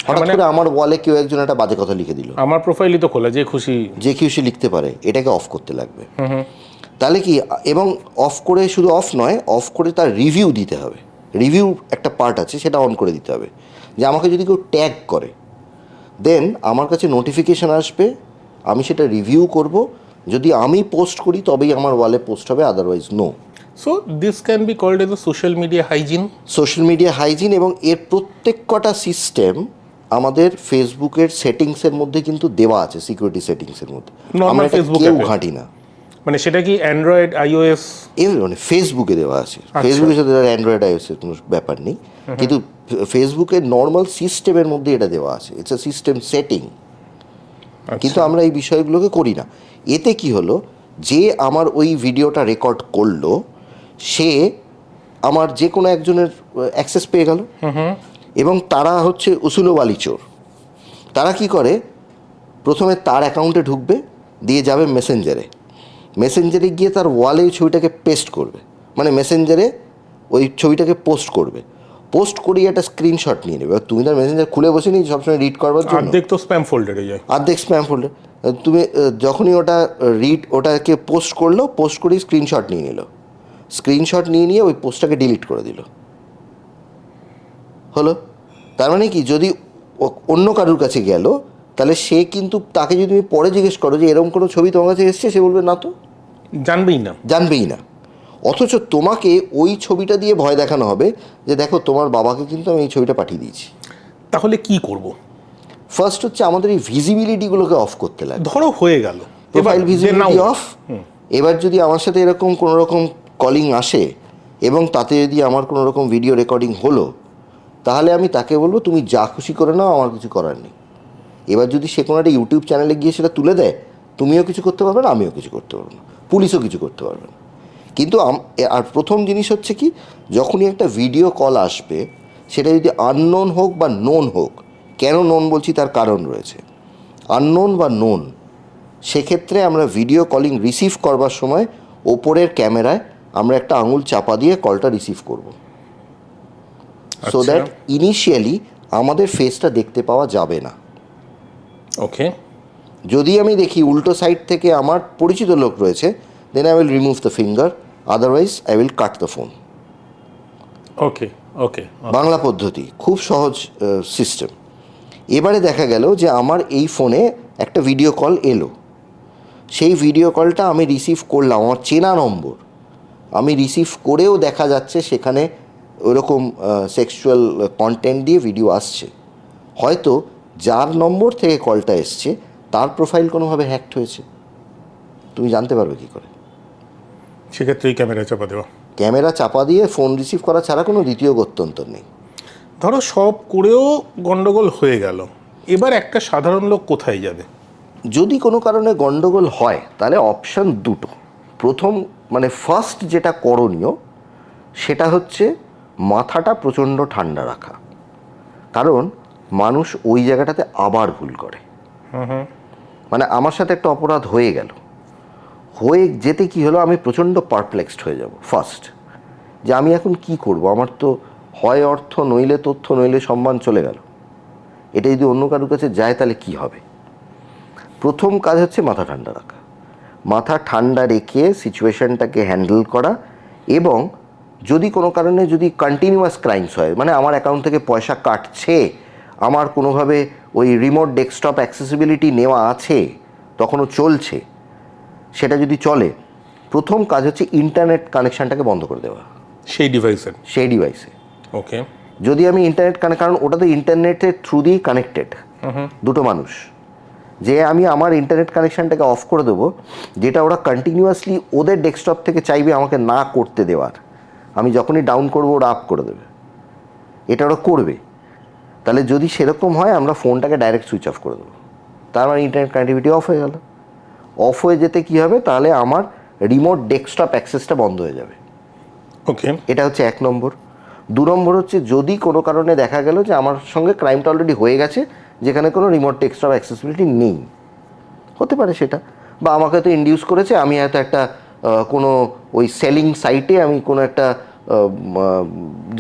A: হঠাৎ করে আমার ওয়ালে কেউ একজন একটা বাজে কথা লিখে দিল,
C: আমার প্রোফাইলই তো খোলা, যে খুশি
A: লিখতে পারে, এটাকে অফ করতে লাগবে। তাহলে কি, এবং অফ করে শুধু অফ নয়, অফ করে তার রিভিউ দিতে হবে। রিভিউ একটা পার্ট আছে, সেটা অন করে দিতে হবে, যে আমাকে যদি কেউ ট্যাগ করে দেন আমার কাছে নোটিফিকেশান আসবে, আমি সেটা রিভিউ করব, যদি আমি পোস্ট করি তবেই আমার ওয়ালে পোস্ট হবে, otherwise no.
C: So this can be called as social media hygiene.
A: Social media hygiene, এবং এর প্রত্যেক কটা সিস্টেম আমাদের ফেসবুকের সেটিংসের মধ্যে কিন্তু দেওয়া আছে, সিকিউরিটি সেটিংসের মধ্যে। আমরা কেউ ঘাঁটি না।
C: মানে সেটা কি অ্যান্ড্রয়েড, আইওএস?
A: মানে ফেসবুকে দেওয়া আছে, ফেসবুকের সাথে অ্যান্ড্রয়েড আইওএসের কোনো ব্যাপার নেই, কিন্তু ফেসবুকের নর্মাল সিস্টেমের মধ্যে এটা দেওয়া আছে, ইটস আ সিস্টেম সেটিং। কিন্তু আমরা এই বিষয়গুলোকে করি না। এতে কি হলো, যে আমার ওই ভিডিওটা রেকর্ড করলো সে আমার যে কোনো একজনের অ্যাক্সেস পেয়ে গেল, এবং তারা হচ্ছে উসুলোবালি চোর। তারা কি করে, প্রথমে তার অ্যাকাউন্টে ঢুকবে, দিয়ে যাবে মেসেঞ্জারে গিয়ে তার ওয়ালে ওই ছবিটাকে পেস্ট করবে, মানে মেসেঞ্জারে ওই ছবিটাকে পোস্ট করবে, পোস্ট করিয়ে একটা স্ক্রিনশট নিয়ে নেবে। তুমি তার মেসেঞ্জার খুলে বসে নি সবসময় রিড করবার জন্য,
C: অর্ধেক তো স্প্যাম ফোল্ডারে যায়,
A: অর্ধেক স্প্যাম ফোল্ডার। তুমি যখনই ওটাকে পোস্ট করলো, পোস্ট করেই স্ক্রিনশট নিয়ে নিল, স্ক্রিনশট নিয়ে ওই পোস্টটাকে ডিলিট করে দিল, হলো। তার মানে কি, যদি অন্য কারুর কাছে গেল তাহলে সে কিন্তু, তাকে যদি তুমি পরে জিজ্ঞেস করো যে এরকম কোনো ছবি তোমার কাছে এসছে, সে বলবে না তো।
C: জানবেই না।
A: জানবেই না। অথচ তোমাকে ওই ছবিটা দিয়ে ভয় দেখানো হবে যে দেখো তোমার বাবাকে কিন্তু আমি এই ছবিটা পাঠিয়ে দিয়েছি।
C: তাহলে কি করব?
A: ফার্স্ট হচ্ছে আমাদের এই ভিজিবিলিটিগুলোকে অফ করতে লাগে।
C: ধরো হয়ে গেল,
A: প্রোফাইল ভিজিবিলিটি অফ। এবার যদি আমার সাথে এরকম কোনো রকম কলিং আসে এবং তাতে যদি আমার কোনো রকম ভিডিও রেকর্ডিং হলো, তাহলে আমি তাকে বলবো তুমি যা খুশি করে নাও, আমার কিছু করার নেই। এবার যদি সে কোনো একটা ইউটিউব চ্যানেলে গিয়ে সেটা তুলে দেয়, তুমিও কিছু করতে পারবে না, আমিও কিছু করতে পারবো না, পুলিশও কিছু করতে পারবে না। কিন্তু আর প্রথম জিনিস হচ্ছে কি, যখনই একটা ভিডিও কল আসবে, সেটা যদি আননোন হোক বা নোন হোক, কেন নোন বলছি তার কারণ রয়েছে। আননোন বা নোন, সেক্ষেত্রে আমরা ভিডিও কলিং রিসিভ করবার সময় ওপরের ক্যামেরায় আমরা একটা আঙুল চাপা দিয়ে কলটা রিসিভ করব, সো দ্যাট ইনিশিয়ালি আমাদের ফেসটা দেখতে পাওয়া যাবে না।
C: ওকে।
A: যদি আমি দেখি উল্টো সাইড থেকে আমার পরিচিত লোক রয়েছে, then I will remove the finger, otherwise I will cut the phone.
C: Okay okay.
A: Bangla পদ্ধতি, খুব সহজ সিস্টেম। এবারে দেখা গেল যে আমার এই ফোনে একটা ভিডিও কল এলো, সেই ভিডিও কলটা আমি রিসিভ করলাম, আমার চেনা নম্বর, আমি রিসিভ করেও দেখা যাচ্ছে সেখানে ওরকম সেক্সুয়াল কন্টেন্ট দিয়ে ভিডিও আসছে। হয়তো যার নম্বর থেকে কলটা এসছে তার প্রোফাইল কোনোভাবে হ্যাকড হয়েছে, তুমি জানতে পারবে কী করে?
C: সেক্ষেত্রেই ক্যামেরা চাপা দেওয়া।
A: ক্যামেরা চাপা দিয়ে ফোন রিসিভ করা ছাড়া কোনো দ্বিতীয় গত্যন্তর নেই।
C: ধরো সব করেও গন্ডগোল হয়ে গেল, এবার একটা সাধারণ লোক কোথায় যাবে?
A: যদি কোনো কারণে গন্ডগোল হয় তাহলে অপশান দুটো। প্রথম মানে ফার্স্ট যেটা করণীয় সেটা হচ্ছে মাথাটা প্রচণ্ড ঠান্ডা রাখা, কারণ মানুষ ওই জায়গাটাতে আবার ভুল করে। মানে আমার সাথে একটা অপরাধ হয়ে গেল, হয়ে যেতে কি হলো, আমি প্রচণ্ড পারপ্লেক্সড হয়ে যাব ফার্স্ট, যে আমি এখন কি করব, আমার তো হয় অর্থ নইলে তথ্য নইলে সম্মান চলে গেল, এটা যদি অন্য কারোর কাছে যায় তাহলে কি হবে। প্রথম কাজ হচ্ছে মাথা ঠান্ডা রাখা, মাথা ঠান্ডা রেখে সিচুয়েশনটাকে হ্যান্ডেল করা। এবং যদি কোনো কারণে যদি কন্টিনিউয়াস ক্রাইমস হয়, মানে আমার অ্যাকাউন্ট থেকে পয়সা কাটছে, আমার কোনোভাবে ওই রিমোট ডেস্কটপ অ্যাক্সেসিবিলিটি নেওয়া আছে, তখনও চলছে, সেটা যদি চলে, প্রথম কাজ হচ্ছে ইন্টারনেট কানেকশানটাকে বন্ধ করে দেওয়া
C: সেই
A: ডিভাইসে।
C: ওকে।
A: যদি আমি ইন্টারনেট কারণ ওটা তো ইন্টারনেটের থ্রু দিয়েই কানেক্টেড দুটো মানুষ, যে আমি আমার ইন্টারনেট কানেকশানটাকে অফ করে দেবো, যেটা ওরা কন্টিনিউয়াসলি ওদের ডেস্কটপ থেকে চাইবে আমাকে না করতে দেওয়ার, আমি যখনই ডাউন করবো ওরা আপ করে দেবে, এটা ওরা করবে। তাহলে যদি সেরকম হয় আমরা ফোনটাকে ডাইরেক্ট সুইচ অফ করে দেবো, তার মানে ইন্টারনেট কানেক্টিভিটি অফ হয়ে গেল। অফ হয়ে যেতে কী হবে, তাহলে আমার রিমোট ডেস্কটপ অ্যাক্সেসটা বন্ধ হয়ে যাবে।
C: ওকে।
A: এটা হচ্ছে 1 নম্বর। 2 নম্বর হচ্ছে যদি কোনো কারণে দেখা গেল যে আমার সঙ্গে ক্রাইমটা অলরেডি হয়ে গেছে, যেখানে কোনো রিমোট ডেস্কটপ অ্যাক্সেসিবিলিটি নেই, হতে পারে সেটা, বা আমাকে তো ইনডিউস করেছে, আমি হয়তো একটা কোনো ওই সেলিং সাইটে আমি কোনো একটা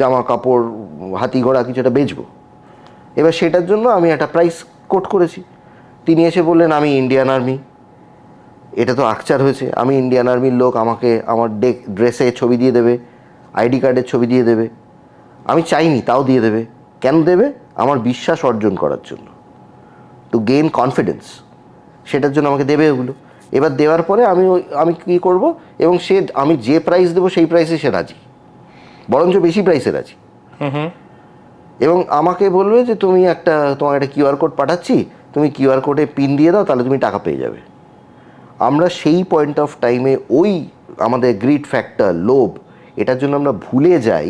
A: জামা কাপড় হাতি ঘোড়া কিছু একটা বেচবো, এবার সেটার জন্য আমি একটা প্রাইস কোট করেছি, তিনি এসে বললেন আমি ইন্ডিয়ান আর্মি, এটা তো আকচার হয়েছে, আমি ইন্ডিয়ান আর্মির লোক, আমাকে আমার ড্রেসে ছবি দিয়ে দেবে, আইডি কার্ডের ছবি দিয়ে দেবে, আমি চাইনি তাও দিয়ে দেবে। কেন দেবে? আমার বিশ্বাস অর্জন করার জন্য, টু গেইন কনফিডেন্স, সেটার জন্য আমাকে দেবে ওগুলো। এবার দেওয়ার পরে আমি কী করব, এবং আমি যে প্রাইস দেবো সেই প্রাইসে সে রাজি, বরঞ্চ বেশি প্রাইসে রাজি, এবং আমাকে বলবে যে তোমার একটা কিউআর কোড পাঠাচ্ছি, তুমি কিউআর কোডে পিন দিয়ে দাও, তাহলে তুমি টাকা পেয়ে যাবে। আমরা সেই পয়েন্ট অফ টাইমে ওই আমাদের গ্রিড ফ্যাক্টর, লোভ, এটার জন্য আমরা ভুলে যাই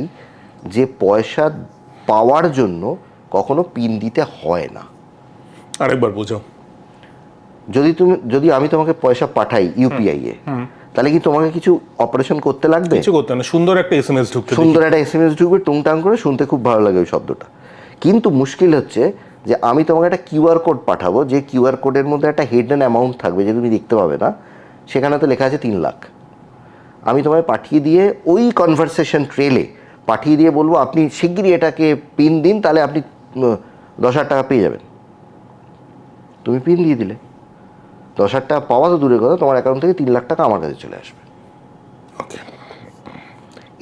A: যে পয়সা পাওয়ার জন্য কখনো পিন দিতে হয় না।
C: আরেকবার বোঝাও।
A: যদি আমি তোমাকে পয়সা পাঠাই ইউপিআই এ, তাহলে কি তোমাকে কিছু অপারেশন করতে লাগবে?
C: কিছু করতে না, সুন্দর একটা এসএমএস
A: ঢুকবে টুংটাং করে, শুনতে খুব ভালো লাগে ওই শব্দটা। কিন্তু মুশকিল হচ্ছে যে আমি তোমাকে একটা কিউআর কোড পাঠাবো, যে কিউআর কোডের মধ্যে একটা হিডেন অ্যামাউন্ট থাকবে যে তুমি দেখতে পাবে না, সেখানে তো লেখা আছে 3 লাখ। আমি তোমায় পাঠিয়ে দিয়ে ওই কনভারসেশন ট্রেলে পাঠিয়ে দিয়ে বলবো আপনি শিগগিরই এটাকে পিন দিন, তাহলে আপনি 10,000 টাকা পেয়ে যাবেন। তুমি পিন দিয়ে দিলে, 10,000 টাকা পাওয়া তো দূরের কথা, তোমার অ্যাকাউন্ট থেকে 3 লাখ টাকা আমার কাছে চলে আসবে।
C: ওকে।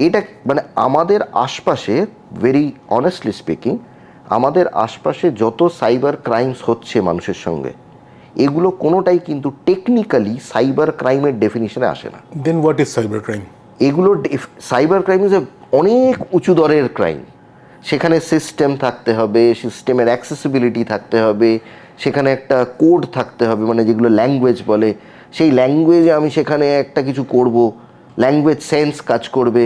A: এটা মানে আমাদের আশপাশে, ভেরি অনেস্টলি স্পিকিং, আমাদের আশপাশে যত সাইবার ক্রাইমস হচ্ছে মানুষের সঙ্গে, এগুলো কোনোটাই কিন্তু টেকনিক্যালি সাইবার ক্রাইমের ডেফিনিশনে আসে না।
C: দেন হোয়াট ইজ সাইবার ক্রাইম?
A: এগুলো সাইবার ক্রাইম ইজ অনেক উঁচু দরের ক্রাইম। সেখানে সিস্টেম থাকতে হবে, সিস্টেমের অ্যাক্সেসিবিলিটি থাকতে হবে, সেখানে একটা কোড থাকতে হবে, মানে যেগুলো ল্যাঙ্গুয়েজ বলে, সেই ল্যাঙ্গুয়েজে আমি সেখানে একটা কিছু করব, ল্যাঙ্গুয়েজ সেন্স কাজ করবে,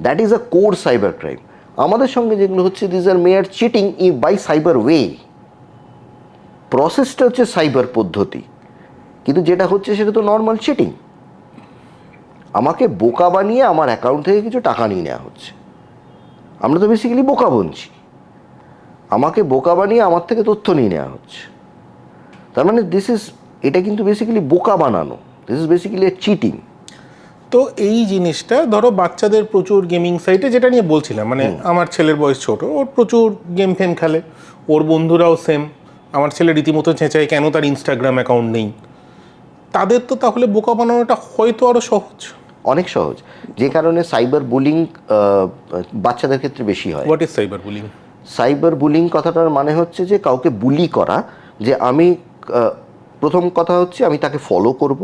A: that is a core cyber crime. আমাদের সঙ্গে যেগুলো হচ্ছে this are mere cheating by cyber way. প্রসেসটা হচ্ছে সাইবার পদ্ধতি, কিন্তু যেটা হচ্ছে সেটা তো নর্মাল চিটিং। আমাকে বোকা বানিয়ে আমার অ্যাকাউন্ট থেকে কিছু টাকা নিয়ে নেওয়া হচ্ছে, আমরা তো বেসিক্যালি বোকা বনছি। আমাকে বোকা বানিয়ে আমার থেকে তথ্য নিয়ে নেওয়া হচ্ছে, তার মানে এটা কিন্তু বেসিক্যালি বোকা বানানো, this is basically A cheating.
C: তো এই জিনিসটা ধরো বাচ্চাদের প্রচুর গেমিং সাইটে, যেটা নিয়ে বলছিলাম, মানে আমার ছেলের বয়স ছোট, ওর প্রচুর গেম ফেম খেলে, ওর বন্ধুরাও সেম। আমার ছেলে রীতিমতো চেঁচায় কেন তার ইনস্টাগ্রাম অ্যাকাউন্ট নেই। তাদের তো তাহলে বোকা বানানোটা হয়তো আরও সহজ,
A: অনেক সহজ, যে কারণে সাইবার বুলিং বাচ্চাদের ক্ষেত্রে বেশি হয়।
C: What is cyber bullying?
A: Cyber bullying কথাটার মানে হচ্ছে যে কাউকে বুলি করা, যে আমি প্রথম কথা হচ্ছে আমি তাকে ফলো করব,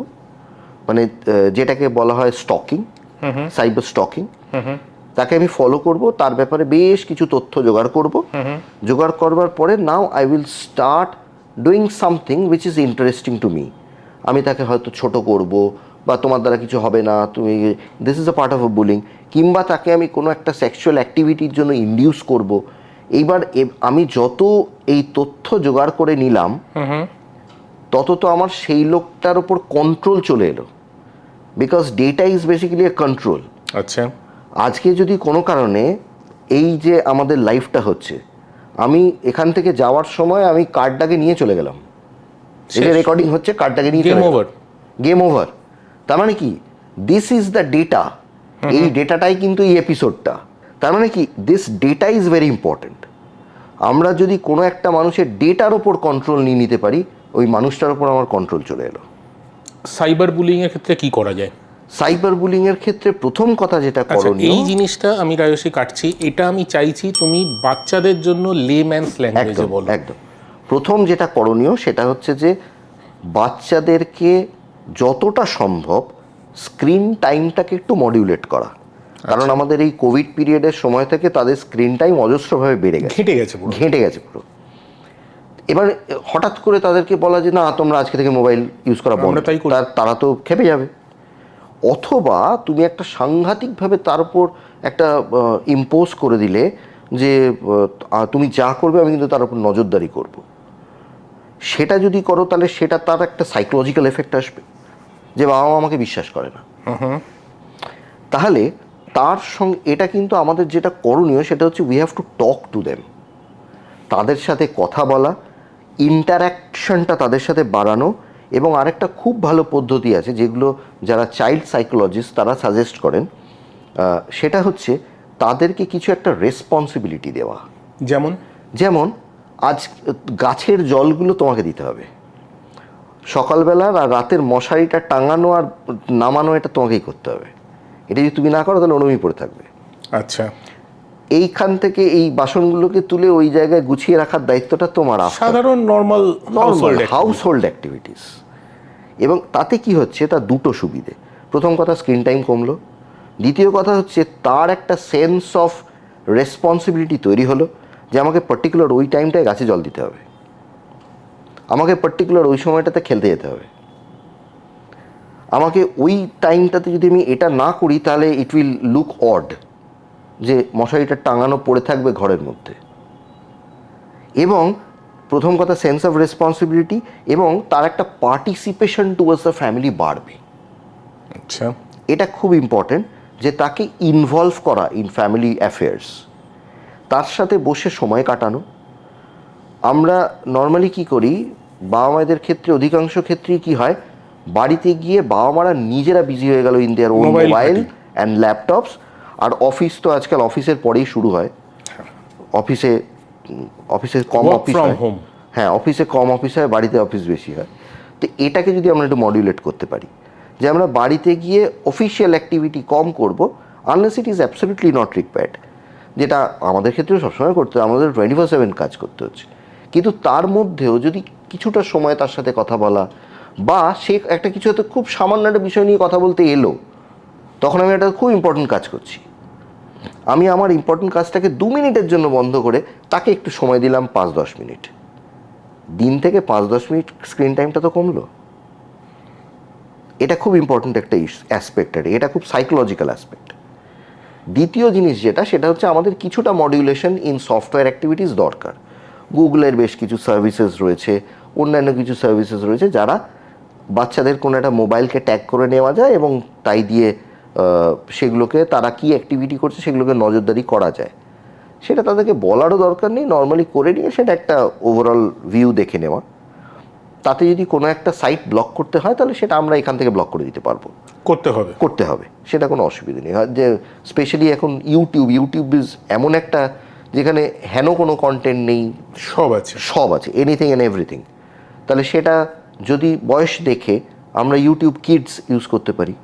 A: মানে যেটাকে বলা হয় স্টকিং, সাইবার স্টকিং। তাকে আমি ফলো করব, তার ব্যাপারে বেশ কিছু তথ্য জোগাড় করব, জোগাড় করবার পরে now I will start doing something which is interesting to me. আমি তাকে হয়তো ছোট করব, বা তোমার দ্বারা কিছু হবে না, তুমি, this is a part of a bullying. কিংবা তাকে আমি কোনো একটা সেক্সুয়াল অ্যাক্টিভিটির জন্য ইনডিউস করব। এইবার আমি যত এই তথ্য জোগাড় করে নিলাম, তত তো আমার সেই লোকটার ওপর কন্ট্রোল চলে এলো, because data is basically A control.
C: আচ্ছা,
A: আজকে যদি কোনো কারণে এই যে আমাদের লাইফটা হচ্ছে, আমি এখান থেকে যাওয়ার সময় আমি কার্ডটাকে নিয়ে চলে গেলাম, এই যে রেকর্ডিং হচ্ছে কার্ডটাকে নিয়ে
C: গেম ওভার,
A: গেম ওভার। তার মানে কি, দিস ইজ দ্য ডেটা, এই ডেটাটাই কিন্তু এই এপিসোডটা। তার মানে কি, this data is very important. আমরা যদি কোনো একটা মানুষের ডেটার ওপর কন্ট্রোল নিয়ে নিতে পারি, ওই মানুষটার ওপর আমার কন্ট্রোল চলে এলো।
C: সাইবার বুলিং এর ক্ষেত্রে কি করা যায়?
A: সাইবার বুলিং এর ক্ষেত্রে প্রথম কথা যেটা করণীয়,
C: এই জিনিসটা আমি রায়সী কাটছি, এটা আমি চাইছি তুমি বাচ্চাদের জন্য লেম্যানস ল্যাঙ্গুয়েজে বলো।
A: একদম প্রথম যেটা করণীয় সেটা হচ্ছে যে বাচ্চাদেরকে যতটা সম্ভব স্ক্রিন টাইমটাকে একটু মডিউলেট করা। কারণ আমাদের এই কোভিড পিরিয়ডের সময় থেকে তাদের স্ক্রিন টাইম অজস্রভাবে বেড়ে গেছে, ঘেঁটে গেছে পুরো। এবার হঠাৎ করে তাদেরকে বলা যে না তোমরা আজকে থেকে মোবাইল ইউজ করা বন্ধ, তারা তো খেপে যাবে। অথবা তুমি একটা সাংঘাতিকভাবে তার উপর একটা ইম্পোজ করে দিলে যে তুমি যা করবে আমি কিন্তু তার উপর নজরদারি করব। সেটা যদি করো তাহলে সেটা তার একটা সাইকোলজিক্যাল এফেক্ট আসবে, যে বাবা মা আমাকে বিশ্বাস করে না। তাহলে তার সঙ্গে এটা কিন্তু আমাদের যেটা করণীয় সেটা হচ্ছে we have to talk to them, তাদের সাথে কথা বলা, ইন্টারাকশনটা তাদের সাথে বাড়ানো। এবং আরেকটা খুব ভালো পদ্ধতি আছে যেগুলো যারা চাইল্ড সাইকোলজিস্ট তারা সাজেস্ট করেন, সেটা হচ্ছে তাদেরকে কিছু একটা রেসপন্সিবিলিটি দেওয়া। যেমন আজ গাছের জলগুলো তোমাকে দিতে হবে, সকালবেলার আর রাতের মশারিটা টাঙানো আর নামানো এটা তোমাকেই করতে হবে। এটা যদি তুমি না করো তাহলে অনুমি পড়ে থাকবে।
C: আচ্ছা,
A: এইখান থেকে এই বাসনগুলোকে তুলে ওই জায়গায় গুছিয়ে রাখার দায়িত্বটা তোমার।
C: সাধারণ নর্মাল
A: হাউসহোল্ড অ্যাক্টিভিটিস। এবং তাতে কি হচ্ছে, তার দুটো সুবিধে। প্রথম কথা, স্ক্রিন টাইম কমলো। দ্বিতীয় কথা হচ্ছে তার একটা সেন্স অফ রেসপন্সিবিলিটি তৈরি হলো, যে আমাকে পার্টিকুলার ওই টাইমটায় গাছে জল দিতে হবে, আমাকে পার্টিকুলার ওই সময়টাতে খেলতে যেতে হবে, আমাকে ওই টাইমটাতে যদি আমি এটা না করি তাহলে ইট উইল লুক অড, যে মশারিটা টাঙানো পড়ে থাকবে ঘরের মধ্যে। এবং প্রথম কথা সেন্স অফ রেসপন্সিবিলিটি, এবং তার একটা পার্টিসিপেশন টুয়ার্ডস দ্য ফ্যামিলি বাড়বে।
C: আচ্ছা,
A: এটা খুব ইম্পর্টেন্ট যে তাকে ইনভলভ করা ইন ফ্যামিলি অ্যাফেয়ার্স, তার সাথে বসে সময় কাটানো। আমরা নর্মালি কি করি, বাবা মায়েদের ক্ষেত্রে অধিকাংশ ক্ষেত্রেই কি হয়, বাড়িতে গিয়ে বাবা মারা নিজেরা বিজি হয়ে গেল in their own mobile and laptops. আর অফিস তো আজকাল অফিসের পরেই শুরু হয়, অফিসে কম অফিস হয়, হ্যাঁ অফিসে কম অফিস হয়, বাড়িতে অফিস বেশি হয়। তো এটাকে যদি আমরা একটু মডিউলেট করতে পারি, যে আমরা বাড়িতে গিয়ে অফিসিয়াল অ্যাক্টিভিটি কম করব, unless it is absolutely not required, যেটা আমাদের ক্ষেত্রেও সবসময় করতে হয়, আমাদের 24/7 কাজ করতে হচ্ছে। কিন্তু তার মধ্যেও যদি কিছুটা সময় তার সাথে কথা বলা, বা সে একটা কিছু হয়তো খুব সামান্য একটা বিষয় নিয়ে কথা বলতে এলো, তখন আমি একটা খুব ইম্পর্টেন্ট কাজ করছি, আমি আমার ইম্পর্টেন্ট কাজটাকে 2 মিনিটের জন্য বন্ধ করে তাকে একটু সময় দিলাম 5-10 মিনিট। দিন থেকে 5-10 মিনিট স্ক্রিন টাইমটা তো কমলো। এটা খুব ইম্পর্টেন্ট একটা অ্যাসপেক্ট, এটা খুব সাইকোলজিক্যাল অ্যাসপেক্ট। দ্বিতীয় জিনিস যেটা, সেটা হচ্ছে আমাদের কিছুটা মডিউলেশন ইন সফটওয়্যার অ্যাক্টিভিটিস দরকার। গুগলের বেশ কিছু সার্ভিসেস রয়েছে, অন্যান্য কিছু সার্ভিসেস রয়েছে, যারা বাচ্চাদের কোনো একটা মোবাইলকে ট্যাগ করে নেওয়া যায় এবং তাই দিয়ে সেগুলোকে তারা কী অ্যাক্টিভিটি করছে সেগুলোকে নজরদারি করা যায়। সেটা তাদেরকে বলারও দরকার নেই, নর্মালি করে নিয়ে সেটা একটা ওভারঅল ভিউ দেখে নেওয়া। তাতে যদি কোনো একটা সাইট ব্লক করতে হয় তাহলে সেটা আমরা এখান থেকে ব্লক করে দিতে পারবো, করতে হবে, সেটা কোনো অসুবিধা নেই। যে স্পেশালি এখন ইউটিউব ইজ এমন একটা যেখানে হেন কোনো কন্টেন্ট নেই, সব আছে, এনিথিং অ্যান্ড এভরিথিং। তাহলে সেটা যদি বয়স দেখে আমরা ইউটিউব কিডস ইউজ করতে পারি,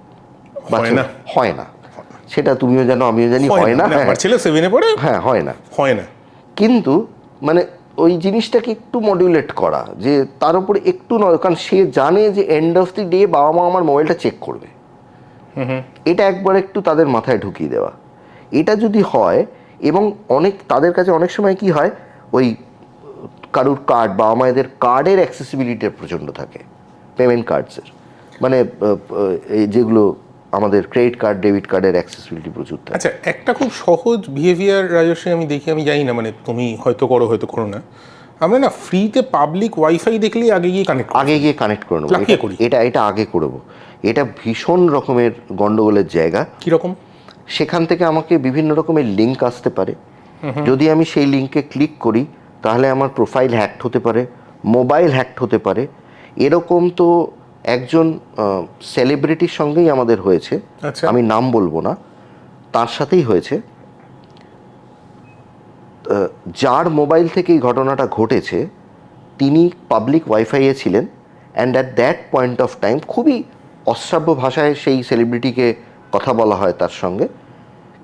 A: হয় না, সেটা তুমিও জানো আমিও জানি, হয় না।
C: আমার ছেলে 7-এ পড়ে,
A: হ্যাঁ, হয় না। কিন্তু মানে ওই জিনিসটাকে একটু মডিউলেট করা, যে তার উপরে একটু নয়, কারণ সে জানে যে এন্ড অফ দি ডে বাবা মা আমার মোবাইলটা চেক করবে, এটা একবার একটু তাদের মাথায় ঢুকিয়ে দেওয়া। এটা যদি হয়, এবং তাদের কাছে অনেক সময় কি হয়, ওই কারুর কার্ড, বাবা মায়েদের কার্ডের অ্যাক্সেসিবিলিটি প্রচণ্ড থাকে, পেমেন্ট কার্ডসের, মানে যেগুলো আমাদের ক্রেডিট কার্ড, ডেবিট কার্ডের অ্যাক্সেসিবিলিটি প্রচুর থাকে।
C: আচ্ছা, একটা খুব সহজ বিহেভিয়ার রাজস্বী আমি দেখি, আমি জানি না, মানে তুমি হয়তো করো না, আমরা না ফ্রিতে পাবলিক ওয়াইফাই দেখলেই আগে গিয়ে কানেক্ট করে নেবো।
A: এটা আগে করবো। এটা ভীষণ রকমের গন্ডগোলের জায়গা।
C: কীরকম?
A: সেখান থেকে আমাকে বিভিন্ন রকমের লিঙ্ক আসতে পারে, যদি আমি সেই লিঙ্কে ক্লিক করি তাহলে আমার প্রোফাইল হ্যাকড হতে পারে, মোবাইল হ্যাকড হতে পারে। এরকম তো একজন সেলিব্রিটির সঙ্গেই আমাদের হয়েছে, আমি নাম বলবো না, তার সাথেই হয়েছে। যার মোবাইল থেকে এই ঘটনাটা ঘটেছে তিনি পাবলিক ওয়াইফাইয়ে ছিলেন, and at that point of time খুবই অশ্রাব্য ভাষায় সেই সেলিব্রিটিকে কথা বলা হয় তার সঙ্গে।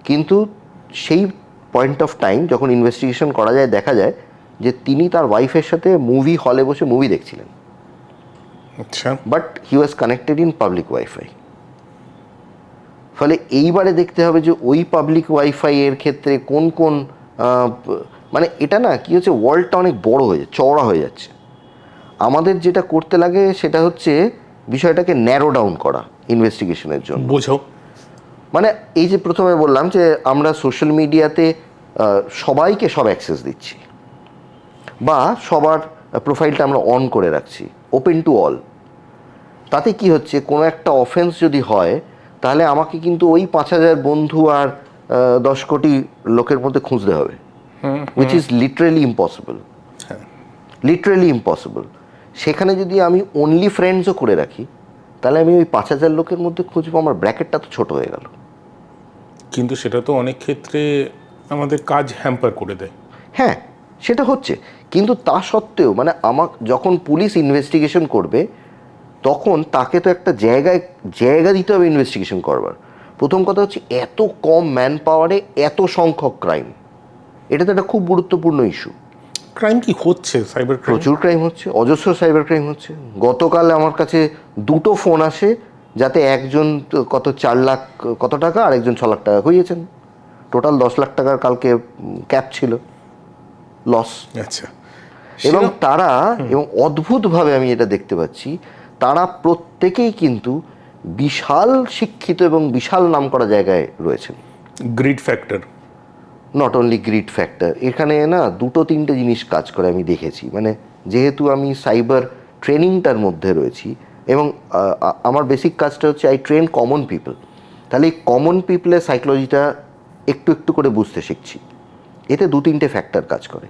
A: কিন্তু সেই পয়েন্ট অফ টাইম যখন ইনভেস্টিগেশন করা যায়, দেখা যায় যে তিনি তার ওয়াইফের সাথে মুভি হলে বসে মুভি দেখছিলেন, but he was connected in public wifi. ফলে এইবারে দেখতে হবে যে ওই পাবলিক ওয়াইফাই এর ক্ষেত্রে কোন মানে এটা না কি হচ্ছে, ওয়ার্ল্ডটা অনেক বড় হয়ে যাচ্ছে, চওড়া হয়ে যাচ্ছে। আমাদের যেটা করতে লাগে সেটা হচ্ছে বিষয়টাকে ন্যারো ডাউন করা ইনভেস্টিগেশনের জন্য।
C: বোঝাও,
A: মানে এই যে প্রথমে বললাম যে আমরা সোশ্যাল মিডিয়াতে সবাইকে সব অ্যাক্সেস দিচ্ছি, বা সবার প্রোফাইলটা আমরা অন করে রাখছি, ওপেন টু অল। তাতে কি হচ্ছে, কোনো একটা অফেন্স যদি হয় তাহলে আমাকে কিন্তু ওই 5,000 বন্ধু আর 10 কোটি লোকের মধ্যে খুঁজতে হবে, উইচ ইজ লিটারেলি ইম্পসিবল। সেখানে যদি আমি অনলি ফ্রেন্ডসও করে রাখি তাহলে আমি ওই 5,000 লোকের মধ্যে খুঁজবো, আমার ব্র্যাকেটটা তো ছোট হয়ে গেল।
C: কিন্তু সেটা তো অনেক ক্ষেত্রে আমাদের কাজ হ্যাম্পার করে দেয়।
A: হ্যাঁ, সেটা হচ্ছে, কিন্তু তা সত্ত্বেও মানে যখন পুলিশ ইনভেস্টিগেশন করবে তখন তাকে তো একটা জায়গা দিতে হবে ইনভেস্টিগেশন করবার। প্রথম কথা হচ্ছে এত কম ম্যান পাওয়ারে এত সংখ্যক ক্রাইম, এটা তো একটা খুব গুরুত্বপূর্ণ ইস্যু।
C: ক্রাইম কি হচ্ছে? সাইবার ক্রাইম,
A: প্রচুর ক্রাইম হচ্ছে, অজস্র সাইবার ক্রাইম হচ্ছে। গতকাল আমার কাছে 2টো ফোন আসে, যাতে একজন কত 4 লাখ কত টাকা আর একজন 6 লাখ টাকা খুইয়েছেন। টোটাল 10 লাখ টাকার কালকে ক্যাপ ছিল, লস।
C: আচ্ছা,
A: এবং তারা অদ্ভুতভাবে আমি এটা দেখতে পাচ্ছি, তারা প্রত্যেকেই কিন্তু বিশাল শিক্ষিত এবং বিশাল নামকরা জায়গায় রয়েছেন।
C: Grid factor,
A: not only grid factor, এখানে না 2-3টে জিনিস কাজ করে আমি দেখেছি। মানে যেহেতু আমি সাইবার ট্রেনিংটার মধ্যে রয়েছি এবং আমার বেসিক কাজটা হচ্ছে আই ট্রেন কমন পিপল, তাহলে এই কমন পিপলের সাইকোলজিটা একটু করে বুঝতে শিখছি। এতে 2-3টে ফ্যাক্টর কাজ করে।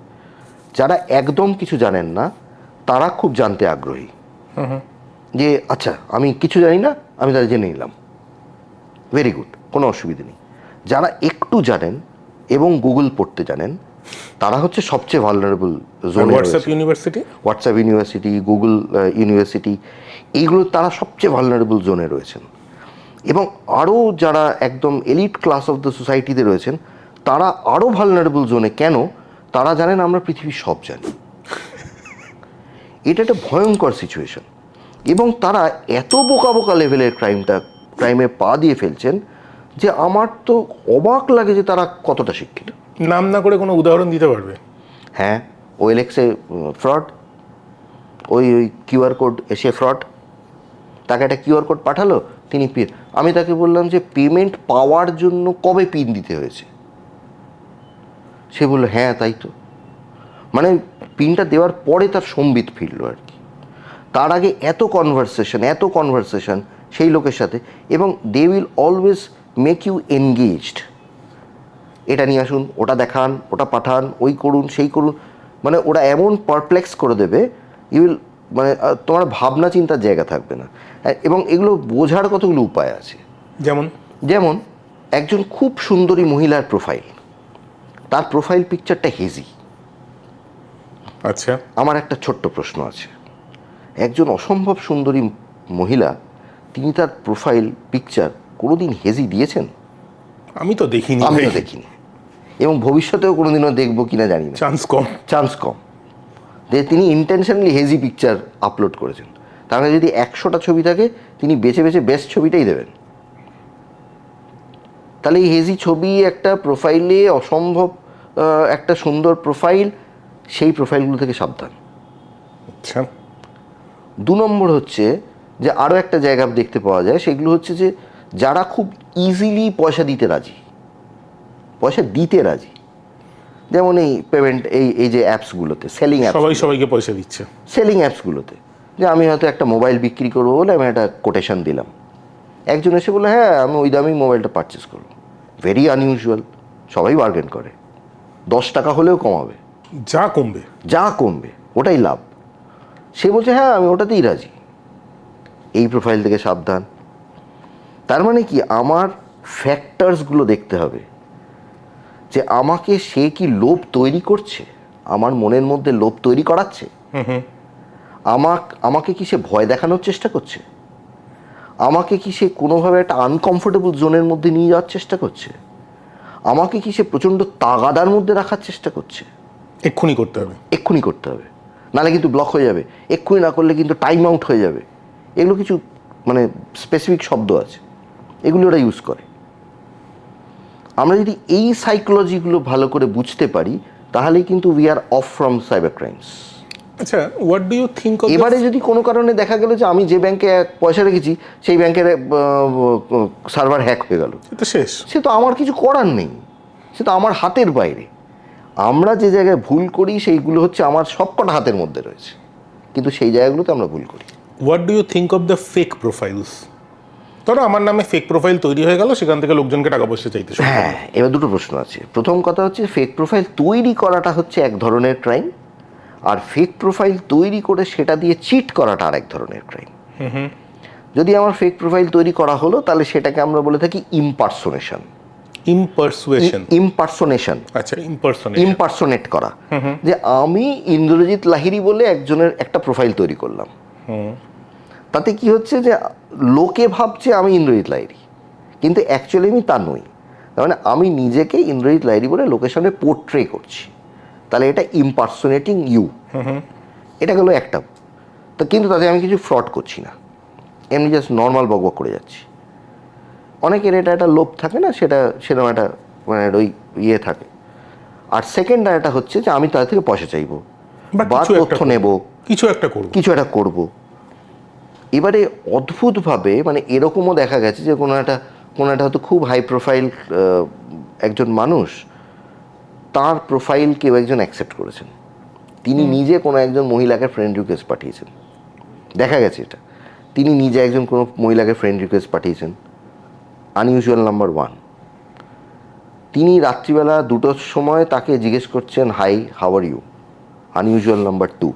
A: যারা একদম কিছু জানেন না তারা খুব জানতে আগ্রহী, যে আচ্ছা আমি কিছু জানি না, আমি তাদের জেনে নিলাম, ভেরি গুড, কোনো অসুবিধা নেই। যারা একটু জানেন এবং গুগল পড়তে জানেন তারা হচ্ছে সবচেয়ে ভালনারেবল জোনে। হোয়াটসঅ্যাপ ইউনিভার্সিটি, গুগল ইউনিভার্সিটি, এইগুলো তারা সবচেয়ে ভালনারেবল জোনে রয়েছেন। এবং আরও যারা একদম এলিট ক্লাস অফ দ্য সোসাইটিতে রয়েছেন তারা আরও ভালনারেবল জোনে। কেন? তারা জানেন আমরা পৃথিবীর সব জানি। এটা একটা ভয়ঙ্কর সিচুয়েশন, এবং তারা এত বোকা বোকা লেভেলের ক্রাইমে পা দিয়ে ফেলছেন যে আমার তো অবাক লাগে যে তারা কতটা শিক্ষিত।
C: নাম না করে কোনো উদাহরণ দিতে পারবে?
A: হ্যাঁ, ওএলএক্সে ফ্রড, ওই কিউআর কোড এসে ফ্রড, তাকে একটা কিউআর কোড পাঠালো, তিনি আমি তাকে বললাম যে পেমেন্ট পাওয়ার জন্য কবে পিন দিতে হয়েছে? সে বললো হ্যাঁ তাই তো। মানে পিনটা দেওয়ার পরে তার সম্বিত ফিরল আর কি। তার আগে এত কনভারসেশন সেই লোকের সাথে, এবং they will always make you engaged. এটা নিয়ে আসুন, ওটা দেখান, ওটা পাঠান, ওই করুন, সেই করুন, মানে ওরা এমন পারপ্লেক্স করে দেবে, ইউ উইল, মানে তোমার ভাবনা চিন্তার জায়গা থাকবে না। এবং এগুলো বোঝার কতগুলো উপায় আছে। যেমন একজন খুব সুন্দরী মহিলার প্রোফাইল, তার প্রোফাইল পিকচারটা হেজি।
C: আচ্ছা,
A: আমার একটা ছোট্ট প্রশ্ন আছে, একজন অসম্ভব সুন্দরী মহিলা, তিনি তার প্রোফাইল পিকচার কোনোদিন হেজি দিয়েছেন?
C: আমি তো দেখিনি,
A: আমিও দেখিনি, এবং ভবিষ্যতেও কোনোদিনও দেখবো কিনা জানি না, চান্স কম যে তিনি ইন্টেনশনালি হেজি পিকচার আপলোড করেছেন। তাহলে যদি 100টা ছবি থাকে, তিনি বেছে বেছে বেস্ট ছবিটাই দেবেন। তাহলে এই হেজি ছবি একটা প্রোফাইলে, অসম্ভব একটা সুন্দর প্রোফাইল, সেই প্রোফাইলগুলো থেকে সাবধান।
C: আচ্ছা,
A: 2 নম্বর হচ্ছে যে আরও একটা জায়গা দেখতে পাওয়া যায়, সেগুলো হচ্ছে যে যারা খুব ইজিলি পয়সা দিতে রাজি, যেমন এই পেমেন্ট, এই যে অ্যাপসগুলোতে, সেলিং অ্যাপস,
C: সবাইকে পয়সা দিচ্ছে,
A: সেলিং অ্যাপসগুলোতে, যে আমি হয়তো একটা মোবাইল বিক্রি করবো বলে আমি একটা কোটেশন দিলাম, একজন এসে বলে হ্যাঁ আমি ওই দামেই মোবাইলটা পারচেস করবো। ভেরি আনইউজুয়াল, সবাই বার্গেন করে, 10 টাকা হলেও কমাবে, যা কমবে ওটাই লাভ। সে বলছে হ্যাঁ আমি ওটাতেই রাজি। এই প্রোফাইল থেকে সাবধান। তার মানে কি, আমার ফ্যাক্টরসগুলো দেখতে হবে যে আমাকে সে কি লোভ তৈরি করছে, আমার মনের মধ্যে লোভ তৈরি করাচ্ছে, আমাকে কি সে ভয় দেখানোর চেষ্টা করছে, আমাকে কি সে কোনোভাবে একটা আনকমফোর্টেবল জোনের মধ্যে নিয়ে যাওয়ার চেষ্টা করছে, আমাকে কি সে প্রচণ্ড তাগাদার মধ্যে রাখার চেষ্টা করছে।
C: এক্ষুনি
A: করতে হবে, নাহলে কিন্তু ব্লক হয়ে যাবে, এক্ষুনি না করলে কিন্তু টাইম আউট হয়ে যাবে। এগুলো কিছু মানে স্পেসিফিক শব্দ আছে, এগুলো ওরা ইউজ করে। আমরা যদি এই সাইকোলজিগুলো ভালো করে বুঝতে পারি, তাহলেই কিন্তু we are off from cyber crimes.
C: আচ্ছা, what do you think of,
A: এবারে যদি কোনো কারণে দেখা গেল যে আমি যে ব্যাংকে পয়সা রেখেছি সেই ব্যাংকের সার্ভার হ্যাক হয়ে গেল, সে তো আমার কিছু করার নেই, সে তো আমার হাতের বাইরে। আমরা যে জায়গায় ভুল করি সেইগুলো হচ্ছে আমার সবকটা হাতের মধ্যে রয়েছে, কিন্তু সেই জায়গাগুলোতে আমরা ভুল করি।
C: What do you think of the fake profiles? ধরো আমার নামে ফেক প্রোফাইল তৈরি হয়ে গেল, সেখান থেকে লোকজনকে টাকা পয়সা চাইতে শুরু করলো।
A: হ্যাঁ, এবার দুটো প্রশ্ন আছে। প্রথম কথা হচ্ছে ফেক প্রোফাইল তৈরি করাটা হচ্ছে এক ধরনের ক্রাইম, আর ফেক প্রোফাইল তৈরি করে সেটা দিয়ে চিট করাটা আর এক ধরনের ক্রাইম। যদি আমার ফেক প্রোফাইল তৈরি করা হলো, তাহলে সেটাকে আমরা বলে থাকি ইম্পারসোনেশন।
C: আচ্ছা,
A: ইম্পারসোনেট করা, যে আমি ইন্দ্রজিৎ লাহিড়ী বলে একজনের একটা প্রোফাইল তৈরি করলাম। তাতে কি হচ্ছে যে লোকে ভাবছে আমি ইন্দ্রজিৎ লাহিড়ী, কিন্তু অ্যাকচুয়ালি আমি তা নই। তার মানে আমি নিজেকে ইন্দ্রজিৎ লাহিড়ী বলে লোকের সামনে পোর্ট্রে করছি, তাহলে এটা ইম্পারসোনেটিং ইউ। এটা গেলো একটা। তো কিন্তু তাতে আমি কিছু ফ্রড করছি না, এমনি জাস্ট নর্মাল বকবক করে যাচ্ছি। অনেকের এটা একটা লোভ থাকে না, সেরকম একটা মানে ওই ইয়ে থাকে। আর সেকেন্ড এটা হচ্ছে যে আমি তাদের থেকে পয়সা চাইবো বা তথ্য নেব,
C: কিছু একটা
A: করব। এবারে অদ্ভুতভাবে মানে এরকমও দেখা গেছে যে কোনো একটা হয়তো খুব হাই প্রোফাইল একজন মানুষ, তার প্রোফাইল কেউ একজন অ্যাকসেপ্ট করেছেন, তিনি নিজে কোনো একজন মহিলাকে ফ্রেন্ড রিকোয়েস্ট পাঠিয়েছেন। দেখা গেছে এটা, তিনি নিজে একজন কোনো মহিলাকে ফ্রেন্ড রিকোয়েস্ট পাঠিয়েছেন, আনইউজুয়াল নাম্বার 1। তিনি রাত্রিবেলা 2টোর সময় তাকে জিজ্ঞেস করছেন hi how are you, unusual number 2।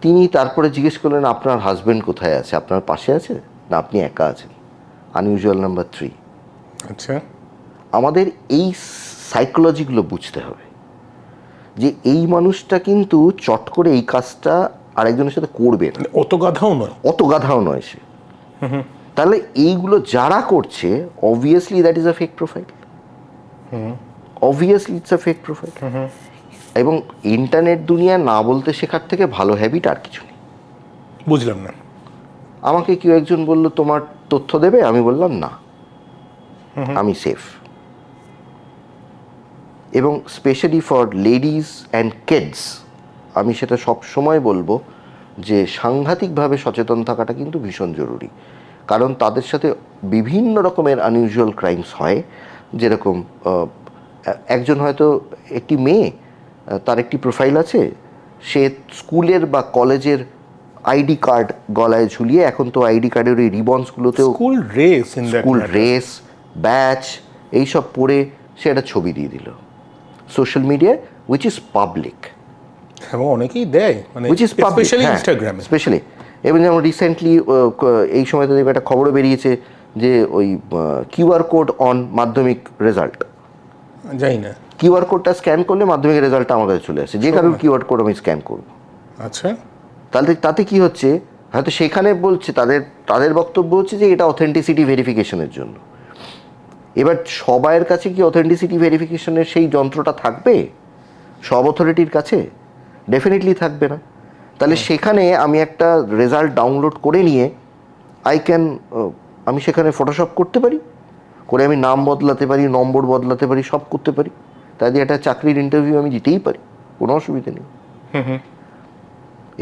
A: তিনি তারপরে জিজ্ঞেস করলেন আপনার হাজব্যান্ড কোথায় আছে, আপনার পাশে আছে না আপনি একা আছেন, আনইউজুয়াল নাম্বার 3।
C: আচ্ছা,
A: আমাদের এই সাইকোলজিগুলো বুঝতে হবে যে এই মানুষটা কিন্তু চট করে এই কাজটা আরেকজনের সাথে করবে না, অত গাধাও নয় সে। তাহলে এইগুলো যারা করছে, obviously that is a fake profile, obviously it's a fake profile. এবং ইন্টারনেট দুনিয়া না বলতে শেখার থেকে ভালো হ্যাবিট আর কিছু নেই।
C: বুঝলাম না।
A: আমাকে কেউ একজন বলল তোমার তথ্য দেবে, আমি বললাম না, আমি সেফ। এবং specially for ladies and kids আমি সেটা সব সময় বলবো যে সাংঘাতিকভাবে সচেতন থাকাটা কিন্তু ভীষণ জরুরি। কারণ তাদের সাথে বিভিন্ন রকমের আনইউজুয়াল ক্রাইমস হয়। যেরকম একজন হয়তো একটি মেয়ে, তার একটি প্রোফাইল আছে, সে স্কুলের বা কলেজের আইডি কার্ড গলায় ঝুলিয়ে, এখন তো আইডি কার্ডের ওই রিবন্সগুলোতেও
C: school race in that
A: school race, batch, এইসব পরে সে একটা ছবি দিয়ে দিল সোশ্যাল মিডিয়ায়, উইচ ইজ পাবলিক।
C: এবং অনেকেই দেয়, মানে
A: উইচ ইজ পাবলিক,
C: স্পেশালি ইনস্টাগ্রামে।
A: স্পেশালি। এবং যেমন রিসেন্টলি এই সময় তো একটা খবরও বেরিয়েছে যে ওই কিউআর কোড অন মাধ্যমিক রেজাল্ট,
C: জানি না।
A: কিউআর কোডটা স্ক্যান করলে মাধ্যমিক রেজাল্টটা আমার কাছে চলে আসে, যে কারোর কিউআর কোড আমি স্ক্যান করব।
C: আচ্ছা,
A: তাহলে তাতে কি হচ্ছে, হয়তো সেখানে বলছে তাদের বক্তব্য হচ্ছে যে এটা অথেন্টিসিটি ভেরিফিকেশনের জন্য। এবার সবাইয়ের কাছে কি অথেন্টিসিটি ভেরিফিকেশনের সেই যন্ত্রটা থাকবে সব অথরিটির কাছে? ডেফিনেটলি থাকবে না। তাহলে সেখানে আমি একটা রেজাল্ট ডাউনলোড করে নিয়ে আমি সেখানে ফটোশপ করতে পারি, করে আমি নাম বদলাতে পারি, নম্বর বদলাতে পারি, সব করতে পারি। তাই দিয়ে একটা চাকরির ইন্টারভিউ আমি দিতেই পারি, কোনো অসুবিধা নেই।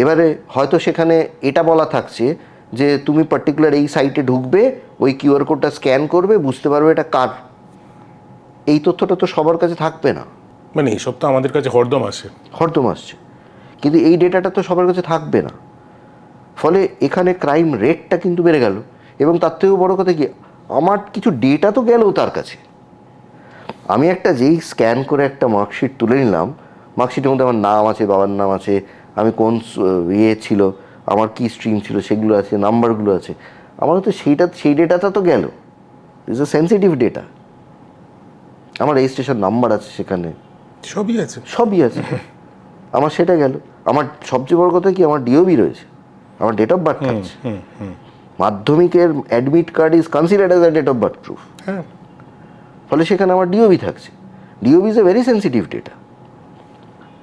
A: এবারে হয়তো সেখানে এটা বলা থাকছে যে তুমি পার্টিকুলার এই সাইটে ঢুকবে, ওই কিউআর কোডটা স্ক্যান করবে, বুঝতে পারবে এটা কার। এই তথ্যটা তো সবার কাছে থাকবে না।
C: মানে এইসব তো আমাদের কাছে হরদম আসছে,
A: কিন্তু এই ডেটাটা তো সবার কাছে থাকবে না। ফলে এখানে ক্রাইম রেটটা কিন্তু বেড়ে গেল। এবং তার থেকেও বড় কথা কি, আমার কিছু ডেটা তো গেল তার কাছে। আমি যেই স্ক্যান করে একটা মার্কশিট তুলে নিলাম, মার্কশিটের মধ্যে আমার নাম আছে, বাবার নাম আছে, আমি কোন ছিল, আমার কি স্ট্রিম ছিল সেগুলো আছে, নাম্বারগুলো আছে, আমার তো সেই ডেটাটা তো গেল। It's a sensitive data. আমার রেজিস্ট্রেশন নাম্বার আছে সেখানে, সবই আছে, আমার সেটা গেল। আমার সবচেয়ে বড় কথা কি, আমার ডিওবি রয়েছে, আমার ডেট অফ বার্থ আছে। মাধ্যমিকের admit card is considered as a date of birth proof. ফলে সেখানে আমার ডিওবি থাকছে। DOB is a very sensitive data.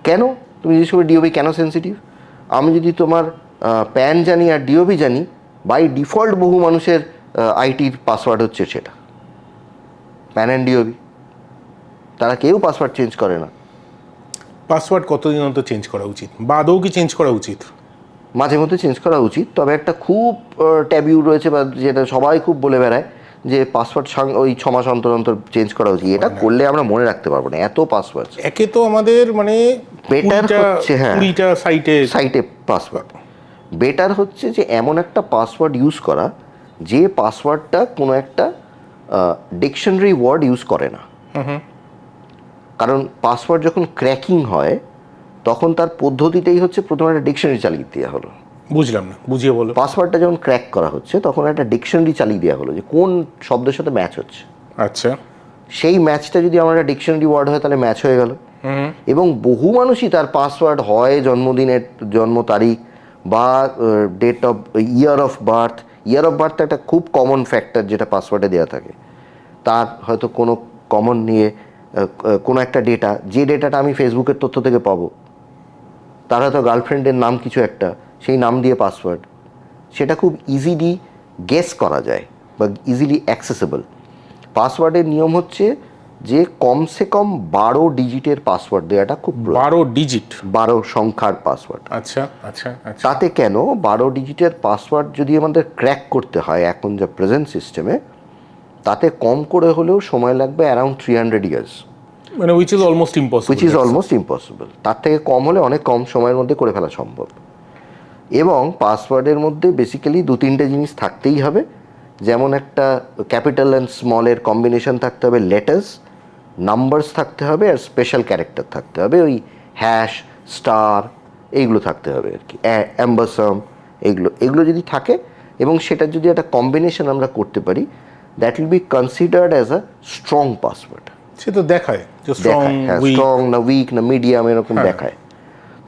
A: কেন তুমি জিজ্ঞেস করবে ডিওবি কেন সেন্সিটিভ? আমি যদি তোমার প্যান জানি আর ডিওবি জানি, বাই ডিফল্ট বহু মানুষের আইটির পাসওয়ার্ড হচ্ছে সেটা প্যান অ্যান্ড ডিওবি। তারা কেউ পাসওয়ার্ড চেঞ্জ করে না।
C: পাসওয়ার্ড কতদিন অন্তর চেঞ্জ করা উচিত, বা আদৌ কি চেঞ্জ করা উচিত?
A: মাঝে মধ্যে চেঞ্জ করা উচিত, তবে একটা খুব ট্যাবিউ রয়েছে, বা যেটা সবাই খুব বলে বেড়ায় যে পাসওয়ার্ড ওই 6 মাস অন্তর অন্তর চেঞ্জ করা উচিত। এটা করলে আমরা মনে রাখতে পারবো না, এত পাসওয়ার্ড।
C: একে তো আমাদের মানে
A: বেটার হচ্ছে, হ্যাঁ,
C: 20টা সাইটে
A: পাসওয়ার্ড। বেটার হচ্ছে যে এমন একটা পাসওয়ার্ড ইউজ করা যে পাসওয়ার্ডটা কোনো একটা ডিকশনারি ওয়ার্ড ইউজ করে না। কারণ পাসওয়ার্ড যখন ক্র্যাকিং হয় তখন তার পদ্ধতিটাই হচ্ছে প্রথমে একটা ডিকশনারি চালিয়ে দেওয়া হলো।
C: বুঝলাম না, বুঝিয়ে বলো।
A: পাসওয়ার্ডটা যখন ক্র্যাক করা হচ্ছে তখন একটা ডিকশনারি চালিয়ে দেওয়া হলো যে কোন শব্দের সাথে ম্যাচ হচ্ছে।
C: আচ্ছা,
A: সেই ম্যাচটা যদি আমার একটা ডিকশনারি ওয়ার্ড হয় তাহলে ম্যাচ হয়ে গেল। এবং বহু মানুষই তার পাসওয়ার্ড হয় জন্মদিনের জন্ম তারিখ বা date of year of birth. Year of birth একটা খুব কমন ফ্যাক্টর যেটা পাসওয়ার্ডে দেওয়া থাকে। তার হয়তো কোনো কমন নিয়ে কোনো একটা ডেটা, যে ডেটাটা আমি ফেসবুকের তথ্য থেকে পাবো, তার হয়তো গার্লফ্রেন্ডের নাম কিছু একটা, সেই নাম দিয়ে পাসওয়ার্ড, সেটা খুব ইজিলি গেস করা যায় বা ইজিলি অ্যাক্সেসেবল। পাসওয়ার্ডের নিয়ম হচ্ছে যে কমসে কম 12 ডিজিটের পাসওয়ার্ড দেওয়াটা খুব 12 সংখ্যার পাসওয়ার্ড।
C: আচ্ছা আচ্ছা।
A: তাতে কেন 12 ডিজিটের পাসওয়ার্ড যদি আমাদের ক্র্যাক করতে হয় এখন যা প্রেজেন্ট সিস্টেমে, তাতে কম করে হলেও সময় লাগবে অ্যারাউন্ড 300 ইয়ার্স,
C: মানে উইচ ইজ অলমোস্ট
A: ইম্পসিবল। তার থেকে কম হলে অনেক কম সময়ের মধ্যে করে ফেলা সম্ভব। এবং পাসওয়ার্ডের মধ্যে বেসিক্যালি 2-3টে জিনিস থাকতেই হবে। যেমন একটা ক্যাপিটাল অ্যান্ড স্মলের কম্বিনেশন থাকতে হবে, লেটার্স, নাম্বারস থাকতে হবে, আর স্পেশাল ক্যারেক্টার থাকতে হবে, ওই হ্যাশ, স্টার, এইগুলো থাকতে হবে আর কি, অ্যাম্বাসাম, এগুলো যদি থাকে এবং সেটার যদি একটা কম্বিনেশন আমরা করতে পারি, that will be considered as a strong password.
C: সে তো দেখায়
A: স্ট্রং না উইক না মিডিয়াম এরকম দেখায়।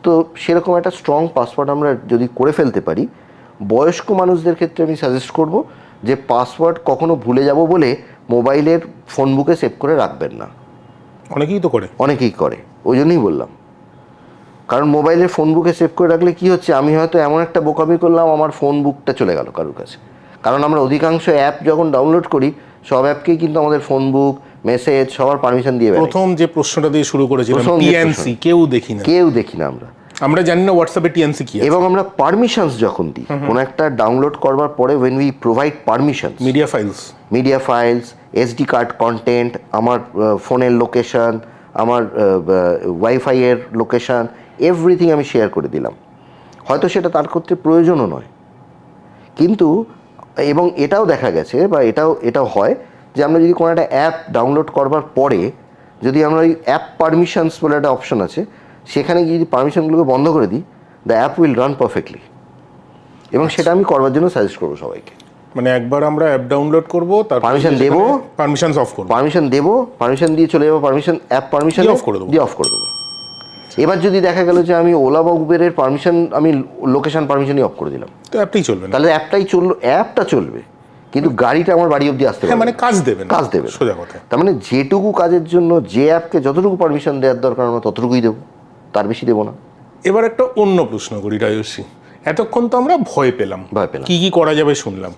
A: তো সেরকম একটা স্ট্রং পাসওয়ার্ড আমরা যদি করে ফেলতে পারি, বয়স্ক মানুষদের ক্ষেত্রে আমি সাজেস্ট করব যে পাসওয়ার্ড কখনো ভুলে যাব বলে মোবাইলের ফোন বুকে সেভ করে রাখবেন না।
C: অনেকেই করে,
A: ওই জন্যই বললাম কারণ মোবাইলে ফোন বুকে সেভ করে রাখলে কি হচ্ছে, আমি হয়তো এমন একটা বোকামি করলাম, আমার ফোন বুকটা চলে গেল কারোর কাছে। কারণ আমরা অধিকাংশ অ্যাপ যখন ডাউনলোড করি, সব অ্যাপকেই কিন্তু আমাদের ফোন বুক, মেসেজ সবার পারমিশন দিয়ে বেড়াই।
C: প্রথম যে প্রশ্নটা দিয়ে শুরু করেছিলাম,
A: প্রথম যে
C: টিএনসি
A: কেউ দেখি না
C: আমরা জানি না হোয়াটসঅ্যাপে টিএনসি কি আছে।
A: এবং আমরা পারমিশনস যখন দিই কোনো একটা ডাউনলোড করবার পরে, when we provide permissions, media files, SD card content, আমার ফোনের লোকেশন, আমার ওয়াইফাই এর লোকেশন, এভরিথিং আমি শেয়ার করে দিলাম। হয়তো সেটা তার করতে প্রয়োজনও নয়, কিন্তু এবং এটাও দেখা গেছে বা এটাও হয় যে আমরা যদি কোনো একটা অ্যাপ ডাউনলোড করবার পরে যদি আমরা ওই অ্যাপ পারমিশনস বলে একটা অপশন আছে, সেখানে গিয়ে যদি পারমিশনগুলোকে বন্ধ করে দিই, the app will run perfectly. এবং সেটা আমি করবার জন্য সাজেস্ট করবো সবাইকে।
C: মানে একবার আমরা অ্যাপ ডাউনলোড করব, তার
A: পারমিশন দেবো,
C: পারমিশনস অফ করব,
A: পারমিশন দিয়ে চলে যাবো, অ্যাপ পারমিশন
C: অফ করে দেবো,
A: অফ করে দেবো। এবার যদি দেখা গেল যে আমি ওলা বা উবেরের পারমিশন, আমি লোকেশন পারমিশনই অফ করে দিলাম,
C: তো অ্যাপটাই চলবে না।
A: তাহলে অ্যাপটা চলবে, কিন্তু গাড়িটা আমার বাড়ি অবধি আসতে পারবে,
C: মানে কাজ দেবে
A: সোজা কথা। তার মানে যেটুকু কাজের জন্য যে অ্যাপকে যতটুকু পারমিশন দেওয়ার দরকার আমরা ততটুকুই দেবো, তার বেশি দেবো না।
C: এবার একটা অন্য প্রশ্ন করি রাজস্বী, এতক্ষণ তো আমরা ভয় পেলাম কি করা যাবে শুনলাম।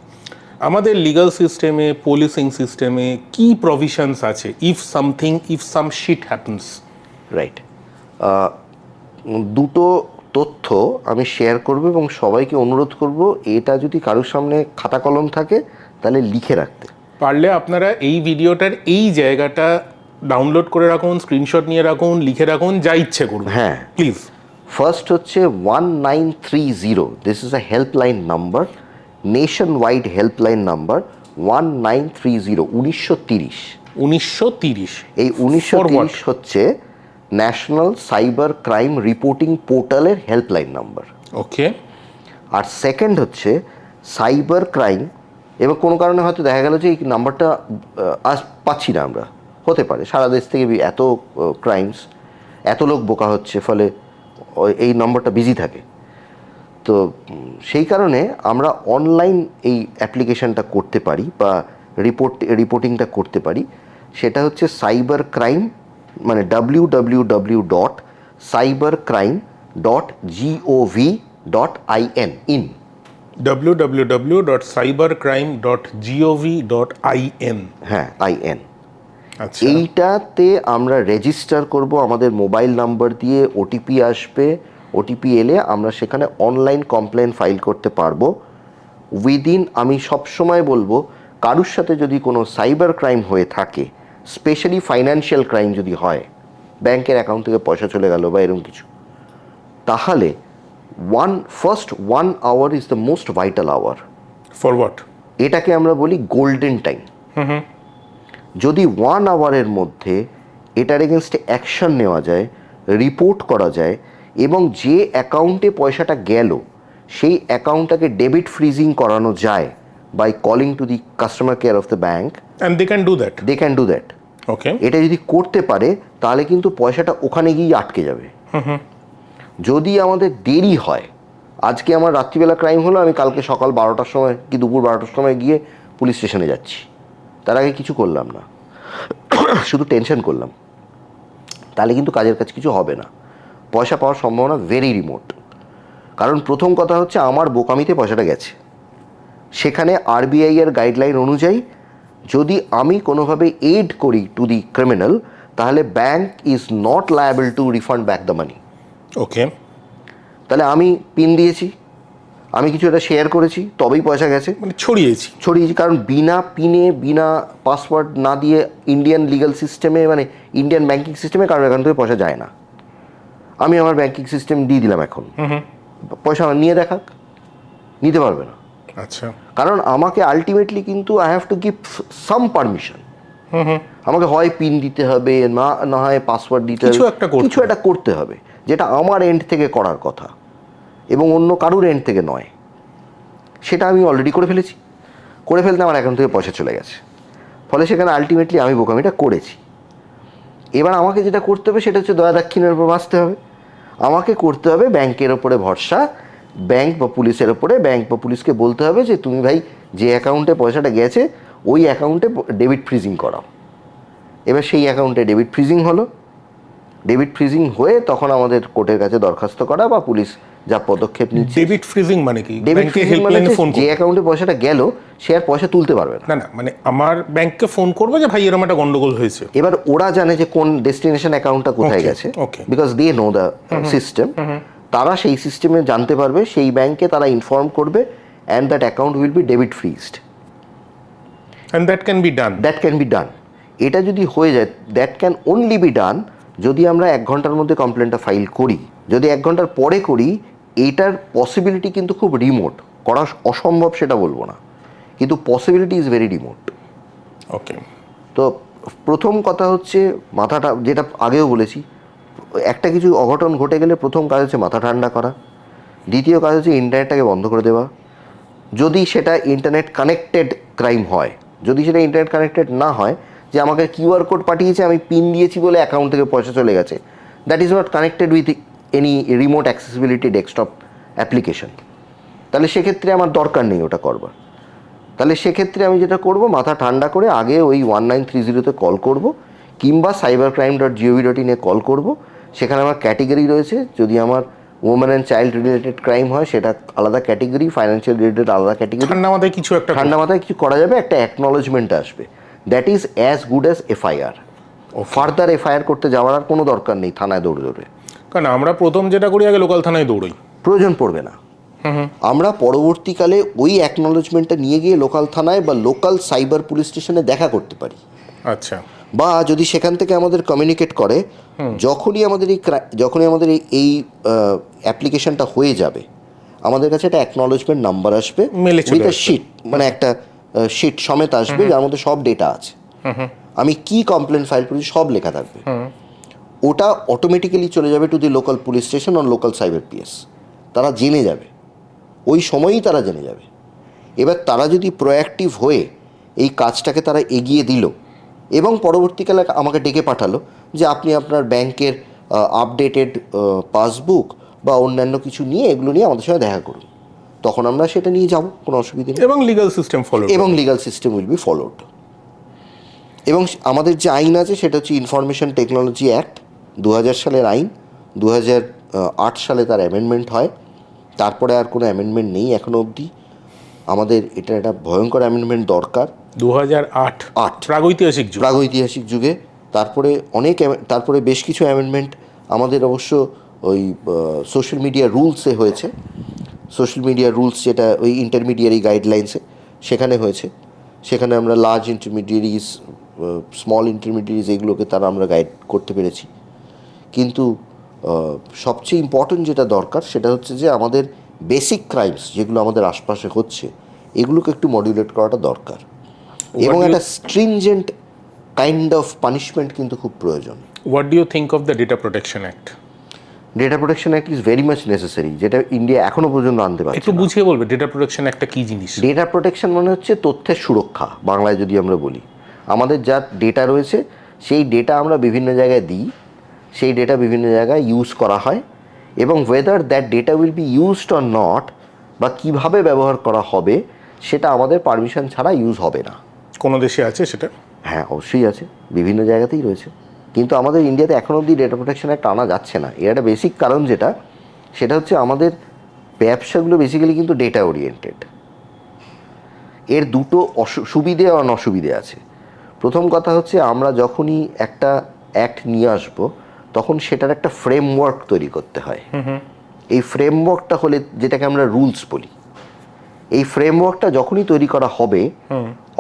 C: আমাদের লিগাল সিস্টেমে, পুলিশিং সিস্টেমে কি প্রভিশনস আছে if some shit happens?
A: Right, দুটো তথ্য আমি শেয়ার করব এবং সবাইকে অনুরোধ করব, এটা যদি কারোর সামনে খাতা কলম থাকে তাহলে লিখে রাখতে।
C: পারলে আপনারা এই ভিডিওটার এই জায়গাটা ডাউনলোড করে রাখুন, স্ক্রিনশট নিয়ে রাখুন, লিখে রাখুন, যা ইচ্ছে করুন।
A: হ্যাঁ
C: প্লিজ।
A: ফার্স্ট হচ্ছে 1930, this is a helpline number, nation wide helpline number 1930, 1930। এই 1930 হচ্ছে ন্যাশনাল সাইবার ক্রাইম রিপোর্টিং পোর্টালের হেল্পলাইন নাম্বার।
C: ওকে।
A: আর সেকেন্ড হচ্ছে সাইবার ক্রাইম, এবং কোনো কারণে হয়তো দেখা গেল যে এই নাম্বারটা আজ পাচ্ছি না আমরা, হতে পারে সারা দেশ থেকে এত ক্রাইমস, এত লোক বোকা হচ্ছে, ফলে এই নম্বরটা বিজি থাকে। তো সেই কারণে আমরা অনলাইন এই অ্যাপ্লিকেশনটা করতে পারি বা রিপোর্টিংটা করতে পারি। সেটা হচ্ছে সাইবার ক্রাইম, মানে www.cybercrime.gov.in,
C: www.cybercrime.gov.in।
A: হ্যাঁ, IN।
C: আচ্ছা,
A: এইটাতে আমরা রেজিস্টার করব আমাদের মোবাইল নাম্বার দিয়ে, ওটিপি আসবে, ওটিপি এলে আমরা সেখানে অনলাইন কমপ্লেন ফাইল করতে পারবো উইদিন। আমি সবসময় বলবো, কারুর সাথে যদি কোনো সাইবার ক্রাইম হয়ে থাকে, স্পেশালি ফাইন্যান্সিয়াল ক্রাইম যদি হয়, ব্যাংকের অ্যাকাউন্ট থেকে পয়সা চলে গেল বা এরকম কিছু, তাহলে first 1 hour is the most vital hour.
C: For what?
A: এটাকে আমরা বলি গোল্ডেন টাইম। যদি 1 hour-এর মধ্যে এটার এগেনস্টে অ্যাকশন নেওয়া যায়, রিপোর্ট করা যায়, এবং যে অ্যাকাউন্টে পয়সাটা গেল সেই অ্যাকাউন্টটাকে ডেবিট ফ্রিজিং করানো যায় by calling to the customer care of the bank,
C: and they can do that. Okay. এটা
A: যদি করতে পারে তাহলে কিন্তু পয়সাটা ওখানে গিয়ে আটকে যাবে। যদি আমাদের দেরি হয়, আজকে আমার রাত্রিবেলা ক্রাইম হলো, আমি কালকে সকাল 12টার সময় কি দুপুর 12টার সময় গিয়ে পুলিশ স্টেশনে যাচ্ছি, তার আগে কিছু করলাম না, শুধু টেনশন করলাম, তাহলে কিন্তু কাজের কাজ কিছু হবে না, পয়সা পাওয়ার সম্ভাবনা ভেরি রিমোট। কারণ প্রথম কথা হচ্ছে আমার বোকামিতে পয়সাটা গেছে। সেখানে RBI এর গাইডলাইন অনুযায়ী যদি আমি কোনোভাবে এড করি টু দি ক্রিমিনাল, তাহলে bank is not liable to refund back the money.
C: Okay.
A: তাহলে আমি পিন দিয়েছি, আমি কিছু একটা শেয়ার করেছি, তবেই পয়সা গেছে,
C: মানে ছড়িয়েছি।
A: কারণ বিনা পিনে, বিনা পাসওয়ার্ড না দিয়ে ইন্ডিয়ান লিগাল সিস্টেমে, মানে ইন্ডিয়ান ব্যাংকিং সিস্টেমে কারোর এখান থেকে পয়সা যায় না। আমি আমার ব্যাংকিং সিস্টেম দিয়ে দিলাম, এখন পয়সা নিয়ে দেখাক, নিতে পারবে না।
C: আচ্ছা।
A: কারণ আমাকে আলটিমেটলি কিন্তু I have to give some permission. আমাকে হয় পিন দিতে হবে, না হয় পাসওয়ার্ড দিতে হবে, কিছু একটা করতে হবে যেটা আমার এন্ড থেকে করার কথা এবং অন্য কারুর এন্ড থেকে নয়। সেটা আমি অলরেডি করে ফেলতে আমার অ্যাকাউন্ট থেকে পয়সা চলে গেছে, ফলে সেখানে আলটিমেটলি আমি বোকামিটা করেছি। এবার আমাকে যেটা করতে হবে সেটা হচ্ছে দয়া দাক্ষিণের উপর বাঁচতে হবে। আমাকে করতে হবে ব্যাংকের ওপরে ভরসা, ব্যাংক বা পুলিশের ওপরে। ব্যাংক বা পুলিশকে বলতে হবে যে তুমি ভাই যে অ্যাকাউন্টে পয়সাটা গেছে ওই অ্যাকাউন্টে ডেবিট ফ্রিজিং করাও। এবার সেই অ্যাকাউন্টে ডেবিট ফ্রিজিং হলো, ডেবিট ফ্রিজিং হয়ে তখন আমাদের কোর্টের কাছে দরখাস্ত করা বা পুলিশ যা পদক্ষেপ নিচ্ছে।
C: ডেবিট ফ্রিজিং মানে কি?
A: ডেবিট
C: ব্যাংকে
A: ফ্রিজিং মানে
C: হেল্পলাইনে ফোন
A: যে অ্যাকাউন্টে পয়সাটা গেল সে আর পয়সা তুলতে পারবে না।
C: না না, মানে আমার ব্যাংককে ফোন করবো যে ভাই এরকম একটা গন্ডগোল হয়েছে।
A: এবার ওরা জানে যে কোন ডেস্টিনেশন অ্যাকাউন্টটা কোথায়
C: Okay,
A: গেছে,
C: okay.
A: Because they know the system. তারা সেই সিস্টেমে জানতে পারবে, সেই ব্যাংকে তারা ইনফর্ম করবে, and that account will be debit freezed.
C: And that can be done.
A: That can be done. এটা যদি হয়ে যায়, that can only be done যদি আমরা 1 ঘন্টার মধ্যে কমপ্লেনটা ফাইল করি। যদি 1 ঘন্টার পরে করি, এইটার পসিবিলিটি কিন্তু খুব রিমোট। করা অসম্ভব সেটা বলবো না, কিন্তু পসিবিলিটি ইজ ভেরি রিমোট।
C: ওকে,
A: তো প্রথম কথা হচ্ছে মাথাটা, যেটা আগেও বলেছি, একটা কিছু অঘটন ঘটে গেলে প্রথম কাজ হচ্ছে মাথা ঠান্ডা করা। দ্বিতীয় কাজ হচ্ছে ইন্টারনেটটাকে বন্ধ করে দেওয়া, যদি সেটা ইন্টারনেট কানেক্টেড ক্রাইম হয়। যদি সেটা ইন্টারনেট কানেক্টেড না হয়, যে আমাকে কিউআর কোড পাঠিয়েছে, আমি পিন দিয়েছি বলে অ্যাকাউন্ট থেকে পয়সা চলে গেছে, that is not connected with any remote accessibility desktop application, তাহলে সেক্ষেত্রে আমার দরকার নেই ওটা করবার। তাহলে সেক্ষেত্রে আমি যেটা করব, মাথা ঠান্ডা করে আগে ওই 1930-তে কল করব, কিংবা cybercrime.gov.in কল করব। সেখানে আমার ক্যাটেগরি রয়েছে, যদি আমার women and child related crime হয় সেটা আলাদা ক্যাটেগরি, ফাইন্যান্সিয়াল রিলেটেড আলাদা ক্যাটেগরি।
C: ঠান্ডা মাথায় কিছু একটা
A: ঠান্ডা মাথায় কিছু করা যাবে, একটা অ্যাকনলেজমেন্ট আসবে, that is as good as FIR. Further FIR করতে যাওয়ার আর কোনো দরকার নেই থানায় দৌড়ে দৌড়ে,
C: কারণ আমরা প্রথম যেটা করি আগে লোকাল থানায় দৌড়ই,
A: প্রয়োজন পড়বে না। আমরা পরবর্তীকালে ওই অ্যাকনলেজমেন্টটা নিয়ে গিয়ে লোকাল থানায় বা লোকাল সাইবার পুলিশ স্টেশনে দেখা করতে পারি।
C: আচ্ছা,
A: বা যদি সেখান থেকে আমাদের কমিউনিকেট করে, যখনই আমাদের এই অ্যাপ্লিকেশনটা হয়ে যাবে, আমাদের কাছে একটা অ্যাকনলেজমেন্ট নাম্বার আসবে,
C: মেলে চলে
A: উইথ আ
C: আসবে।
A: শিট, মানে একটা শিট সমেত আসবে, যার মধ্যে সব ডেটা আছে, আমি কি কমপ্লেন ফাইল করেছি সব লেখা থাকবে। ওটা অটোমেটিক্যালি চলে যাবে to the local police station on local cyber PS. তারা জেনে যাবে, ওই সময়ই তারা জেনে যাবে। এবার তারা যদি প্রোঅ্যাক্টিভ হয়ে এই কাজটাকে তারা এগিয়ে দিল এবং পরবর্তীকালে আমাকে ডেকে পাঠালো যে আপনি আপনার ব্যাংকের আপডেটেড পাসবুক বা অন্যান্য কিছু নিয়ে, এগুলো নিয়ে আমাদের সঙ্গে দেখা করুন, তখন আমরা সেটা নিয়ে যাব, কোনো অসুবিধা নেই।
C: এবং লিগ্যাল সিস্টেম ফলো,
A: এবং legal system will be followed. এবং আমাদের যে আইন আছে সেটা হচ্ছে ইনফরমেশন টেকনোলজি অ্যাক্ট, 2000 সালের আইন। 2008 সালে তার অ্যামেন্ডমেন্ট হয়, তারপরে আর কোনো অ্যামেন্ডমেন্ট নেই এখনো অবধি। আমাদের এটা একটা ভয়ঙ্কর অ্যামেন্ডমেন্ট দরকার।
C: 2008 প্রাগৈতিহাসিক যুগ,
A: প্রাগৈতিহাসিক যুগে। তারপরে বেশ কিছু অ্যামেন্ডমেন্ট আমাদের অবশ্য ওই সোশ্যাল মিডিয়া রুলসে হয়েছে। সোশ্যাল মিডিয়া রুলস যেটা ওই ইন্টারমিডিয়ারি গাইডলাইন্সে, সেখানে হয়েছে। সেখানে আমরা লার্জ ইন্টারমিডিয়ারিজ, স্মল ইন্টারমিডিয়ারিজ, এগুলোকে তারা আমরা গাইড করতে পেরেছি। কিন্তু সবচেয়ে ইম্পর্টেন্ট যেটা দরকার সেটা হচ্ছে যে আমাদের বেসিক ক্রাইমস যেগুলো আমাদের আশপাশে হচ্ছে, এগুলোকে একটু মডিউলেট করাটা দরকার, এবং একটা স্ট্রিনজেন্ট কাইন্ড অফ পানিশমেন্ট কিন্তু খুব প্রয়োজন।
C: What do you think of the data protection act?
A: Data protection act is very much necessary, যেটা ইন্ডিয়া এখনো পর্যন্ত আনতে পারছে
C: একটু
A: না।
C: বুঝিয়ে বলবে ডেটা প্রোটেকশন একটা কি জিনিস?
A: ডেটা প্রোটেকশন মানে হচ্ছে তথ্যের সুরক্ষা, বাংলায় যদি আমরা বলি। আমাদের যা ডেটা রয়েছে সেই ডেটা আমরা বিভিন্ন জায়গায় দিই, সেই ডেটা বিভিন্ন জায়গায় ইউজ করা হয়, এবং weather that data will be used or not, বা কীভাবে ব্যবহার করা হবে, সেটা আমাদের পারমিশন ছাড়া ইউজ হবে না।
C: কোনো দেশে আছে সেটা?
A: হ্যাঁ, অবশ্যই আছে, বিভিন্ন জায়গাতেই রয়েছে, কিন্তু আমাদের ইন্ডিয়াতে এখনো অবধি ডেটা প্রোটেকশন একটা আনা যাচ্ছে না। এর একটা বেসিক কারণ সেটা হচ্ছে আমাদের ব্যবসাগুলো বেসিক্যালি কিন্তু ডেটা ওরিয়েন্টেড। এর দুটো সুবিধে আর অসুবিধে আছে। প্রথম কথা হচ্ছে, আমরা যখনই একটা অ্যাক্ট নিয়ে আসবো তখন সেটার একটা ফ্রেমওয়ার্ক তৈরি করতে হয়। এই ফ্রেমওয়ার্কটা হলে, যেটাকে আমরা রুলস বলি, এই ফ্রেমওয়ার্কটা যখনই তৈরি করা হবে,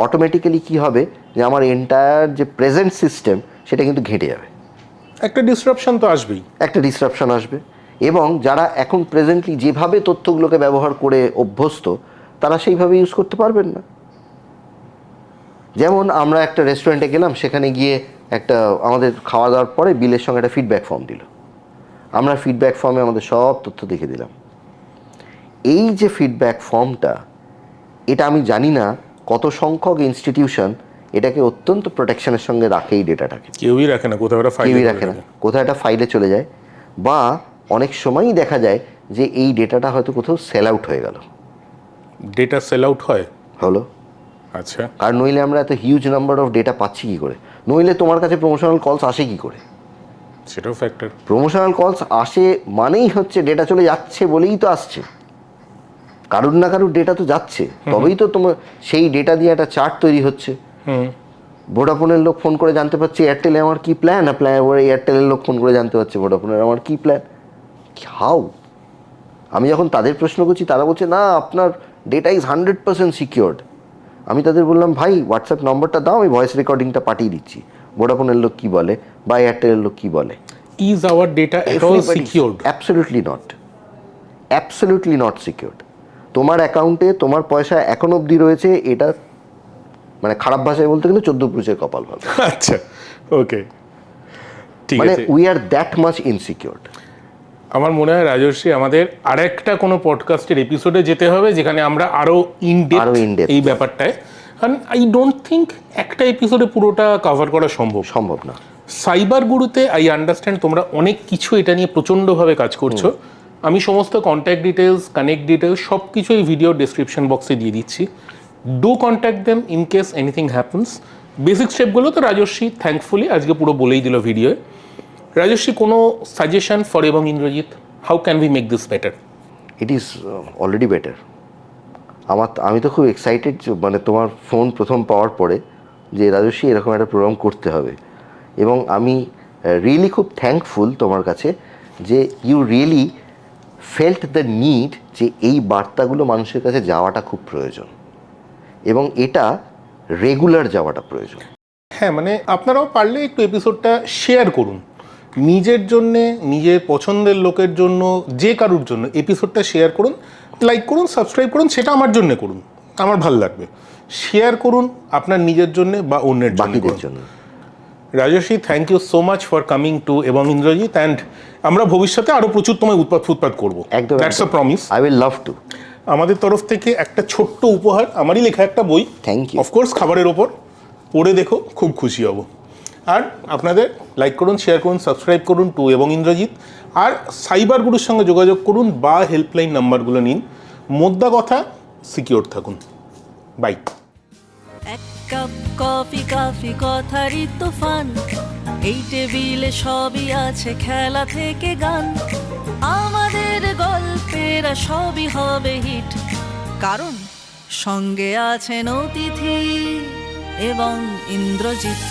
A: অটোমেটিক্যালি কি হবে, যে আমার এন্টায়ার যে প্রেজেন্ট সিস্টেম সেটা কিন্তু ঘেঁটে যাবে।
C: একটা ডিসরাপশন তো আসবেই,
A: একটা ডিসরাপশন আসবে, এবং যারা এখন প্রেজেন্টলি যেভাবে তথ্যগুলোকে ব্যবহার করে অভ্যস্ত, তারা সেইভাবে ইউজ করতে পারবেন না। যেমন আমরা একটা রেস্টুরেন্টে গেলাম, সেখানে গিয়ে আমাদের খাওয়া দাওয়ার পরে বিলের সঙ্গে একটা ফিডব্যাক ফর্ম দিল। আমরা ফিডব্যাক ফর্মে আমাদের সব তথ্য দেখে দিলাম। এই যে ফিডব্যাক ফর্মটা, এটা আমি জানি না কত সংখ্যক ইনস্টিটিউশন এটাকে অত্যন্ত প্রোটেকশনের সঙ্গে রাখে। এই ডেটাটাকে
C: কেউই রাখে না, কোথাও একটা
A: কেউই রাখে না, কোথাও একটা ফাইলে চলে যায়, বা অনেক সময়ই দেখা যায় যে এই ডেটাটা হয়তো কোথাও সেল আউট হয়ে গেল।
C: ডেটা সেল আউট হলো? আচ্ছা,
A: আর নইলে আমরা এত হিউজ নাম্বার অফ ডেটা পাচ্ছি কী করে? নইলে তোমার কাছে প্রমোশনাল কলস আসে কী করে?
C: সেটাও ফ্যাক্টর।
A: প্রমোশনাল কলস আসে মানেই হচ্ছে ডেটা চলে যাচ্ছে বলেই তো আসছে, কারুর না কারুর ডেটা তো যাচ্ছে, তবেই তো তোমার সেই ডেটা দিয়ে একটা চার্ট তৈরি হচ্ছে। ভোডাফোনের লোক ফোন করে জানতে পারছে এয়ারটেলে আমার কি প্ল্যান, এয়ারটেলের লোক ফোন করে জানতে পারছে ভোডাফোনের আমার কি প্ল্যান। হাউ? আমি যখন তাদের প্রশ্ন করছি তারা বলছে না আপনার ডেটা ইজ 100% সিকিউরড। আমি তাদের বললাম ভাই হোয়াটসঅ্যাপ নম্বরটা দাও, আমি ভয়েস রেকর্ডিংটা পাঠিয়ে দিচ্ছি, ভোডাফোনের লোক কী বলে বা এয়ারটেলের লোক কী বলে।
C: Is our data at all secured?
A: Absolutely not, absolutely not secured. তোমার অ্যাকাউন্টে তোমার পয়সা এখন অবধি রয়েছে, এটা মানে খারাপ ভাষায় বলতে গেলে 14 পুরুষের কপাল ভালো।
C: আচ্ছা, ওকে, ঠিক
A: মানে
C: আছে।
A: We are that much insecured.
C: আমার মনে হয় রাজর্ষি আমাদের আরেকটা কোনো পডকাস্টের এপিসোডে যেতে হবে যেখানে আমরা আরো ইন ডেপথ এই ব্যাপারটায়, কারণ আই ডোন্ট থিঙ্ক একটা এপিসোডে পুরোটা কভার করা সম্ভব
A: না।
C: সাইবার গুরুতে আই আন্ডারস্ট্যান্ড তোমরা অনেক কিছু এটা নিয়ে প্রচণ্ডভাবে কাজ করছো। আমি সমস্ত কন্ট্যাক্ট ডিটেলস, কানেক্ট ডিটেলস সব কিছু এই ভিডিও ডেসক্রিপশন বক্সে দিয়ে দিচ্ছি। Do contact them in case anything happens. Basic স্টেপগুলো তো রাজর্ষি থ্যাঙ্কফুলি আজকে পুরো বলেই দিল ভিডিওয়ে। রাজর্ষি, কোনো সাজেশন ফর এবং Indrajit, how can we make this better?
A: It is already better. আমি তো খুব এক্সাইটেড, মানে তোমার ফোন প্রথম পাওয়ার পরে যে রাজস্বী এরকম একটা প্রোগ্রাম করতে হবে, এবং আমি রিয়েলি খুব থ্যাঙ্কফুল তোমার কাছে যে you really felt the need যে এই বার্তাগুলো মানুষের কাছে যাওয়াটা খুব প্রয়োজন, এবং এটা রেগুলার যাওয়াটা প্রয়োজন।
C: হ্যাঁ, মানে আপনারাও পারলে একটু এপিসোডটা শেয়ার করুন নিজের জন্যে, নিজের পছন্দের লোকের জন্য, যে কারুর জন্য এপিসোডটা শেয়ার করুন, লাইক করুন, সাবস্ক্রাইব করুন, সেটা আমার জন্য করুন, আমার ভাল লাগবে। শেয়ার করুন আপনার নিজের জন্য বা অন্যের জন্য। Rajaswi, thank you so much for coming to এবং ইন্দ্রজিৎ, অ্যান্ড আমরা ভবিষ্যতে আরও প্রচুর তোমায় উৎপাত করবো।
A: একদম,
C: that's a promise.
A: I will love to.
C: আমাদের তরফ থেকে একটা ছোট্ট উপহার, আমারই লেখা একটা বই,
A: থ্যাংক ইউ,
C: অফকোর্স খাবারের ওপর, পড়ে দেখো, খুব খুশি হব। আর আপনাদের লাইক করুন, শেয়ার করুন, সাবস্ক্রাইব করুন টু এবং ইন্দ্রজিৎ, আর সাইবার গুরুর সঙ্গে যোগাযোগ করুন বা হেল্পলাইন নাম্বারগুলো নিন। মোদ্দা কথা, সিকিউর থাকুন। বাই।
B: এক কাপ কফি, কাফি কথারই তুফান, এই টেবিলে সবই আছে খেলা থেকে গান, আমাদের গল্পেরা সবই হবে হিট, কারণ সঙ্গে আছেন অতিথি এবং ইন্দ্রজিৎ।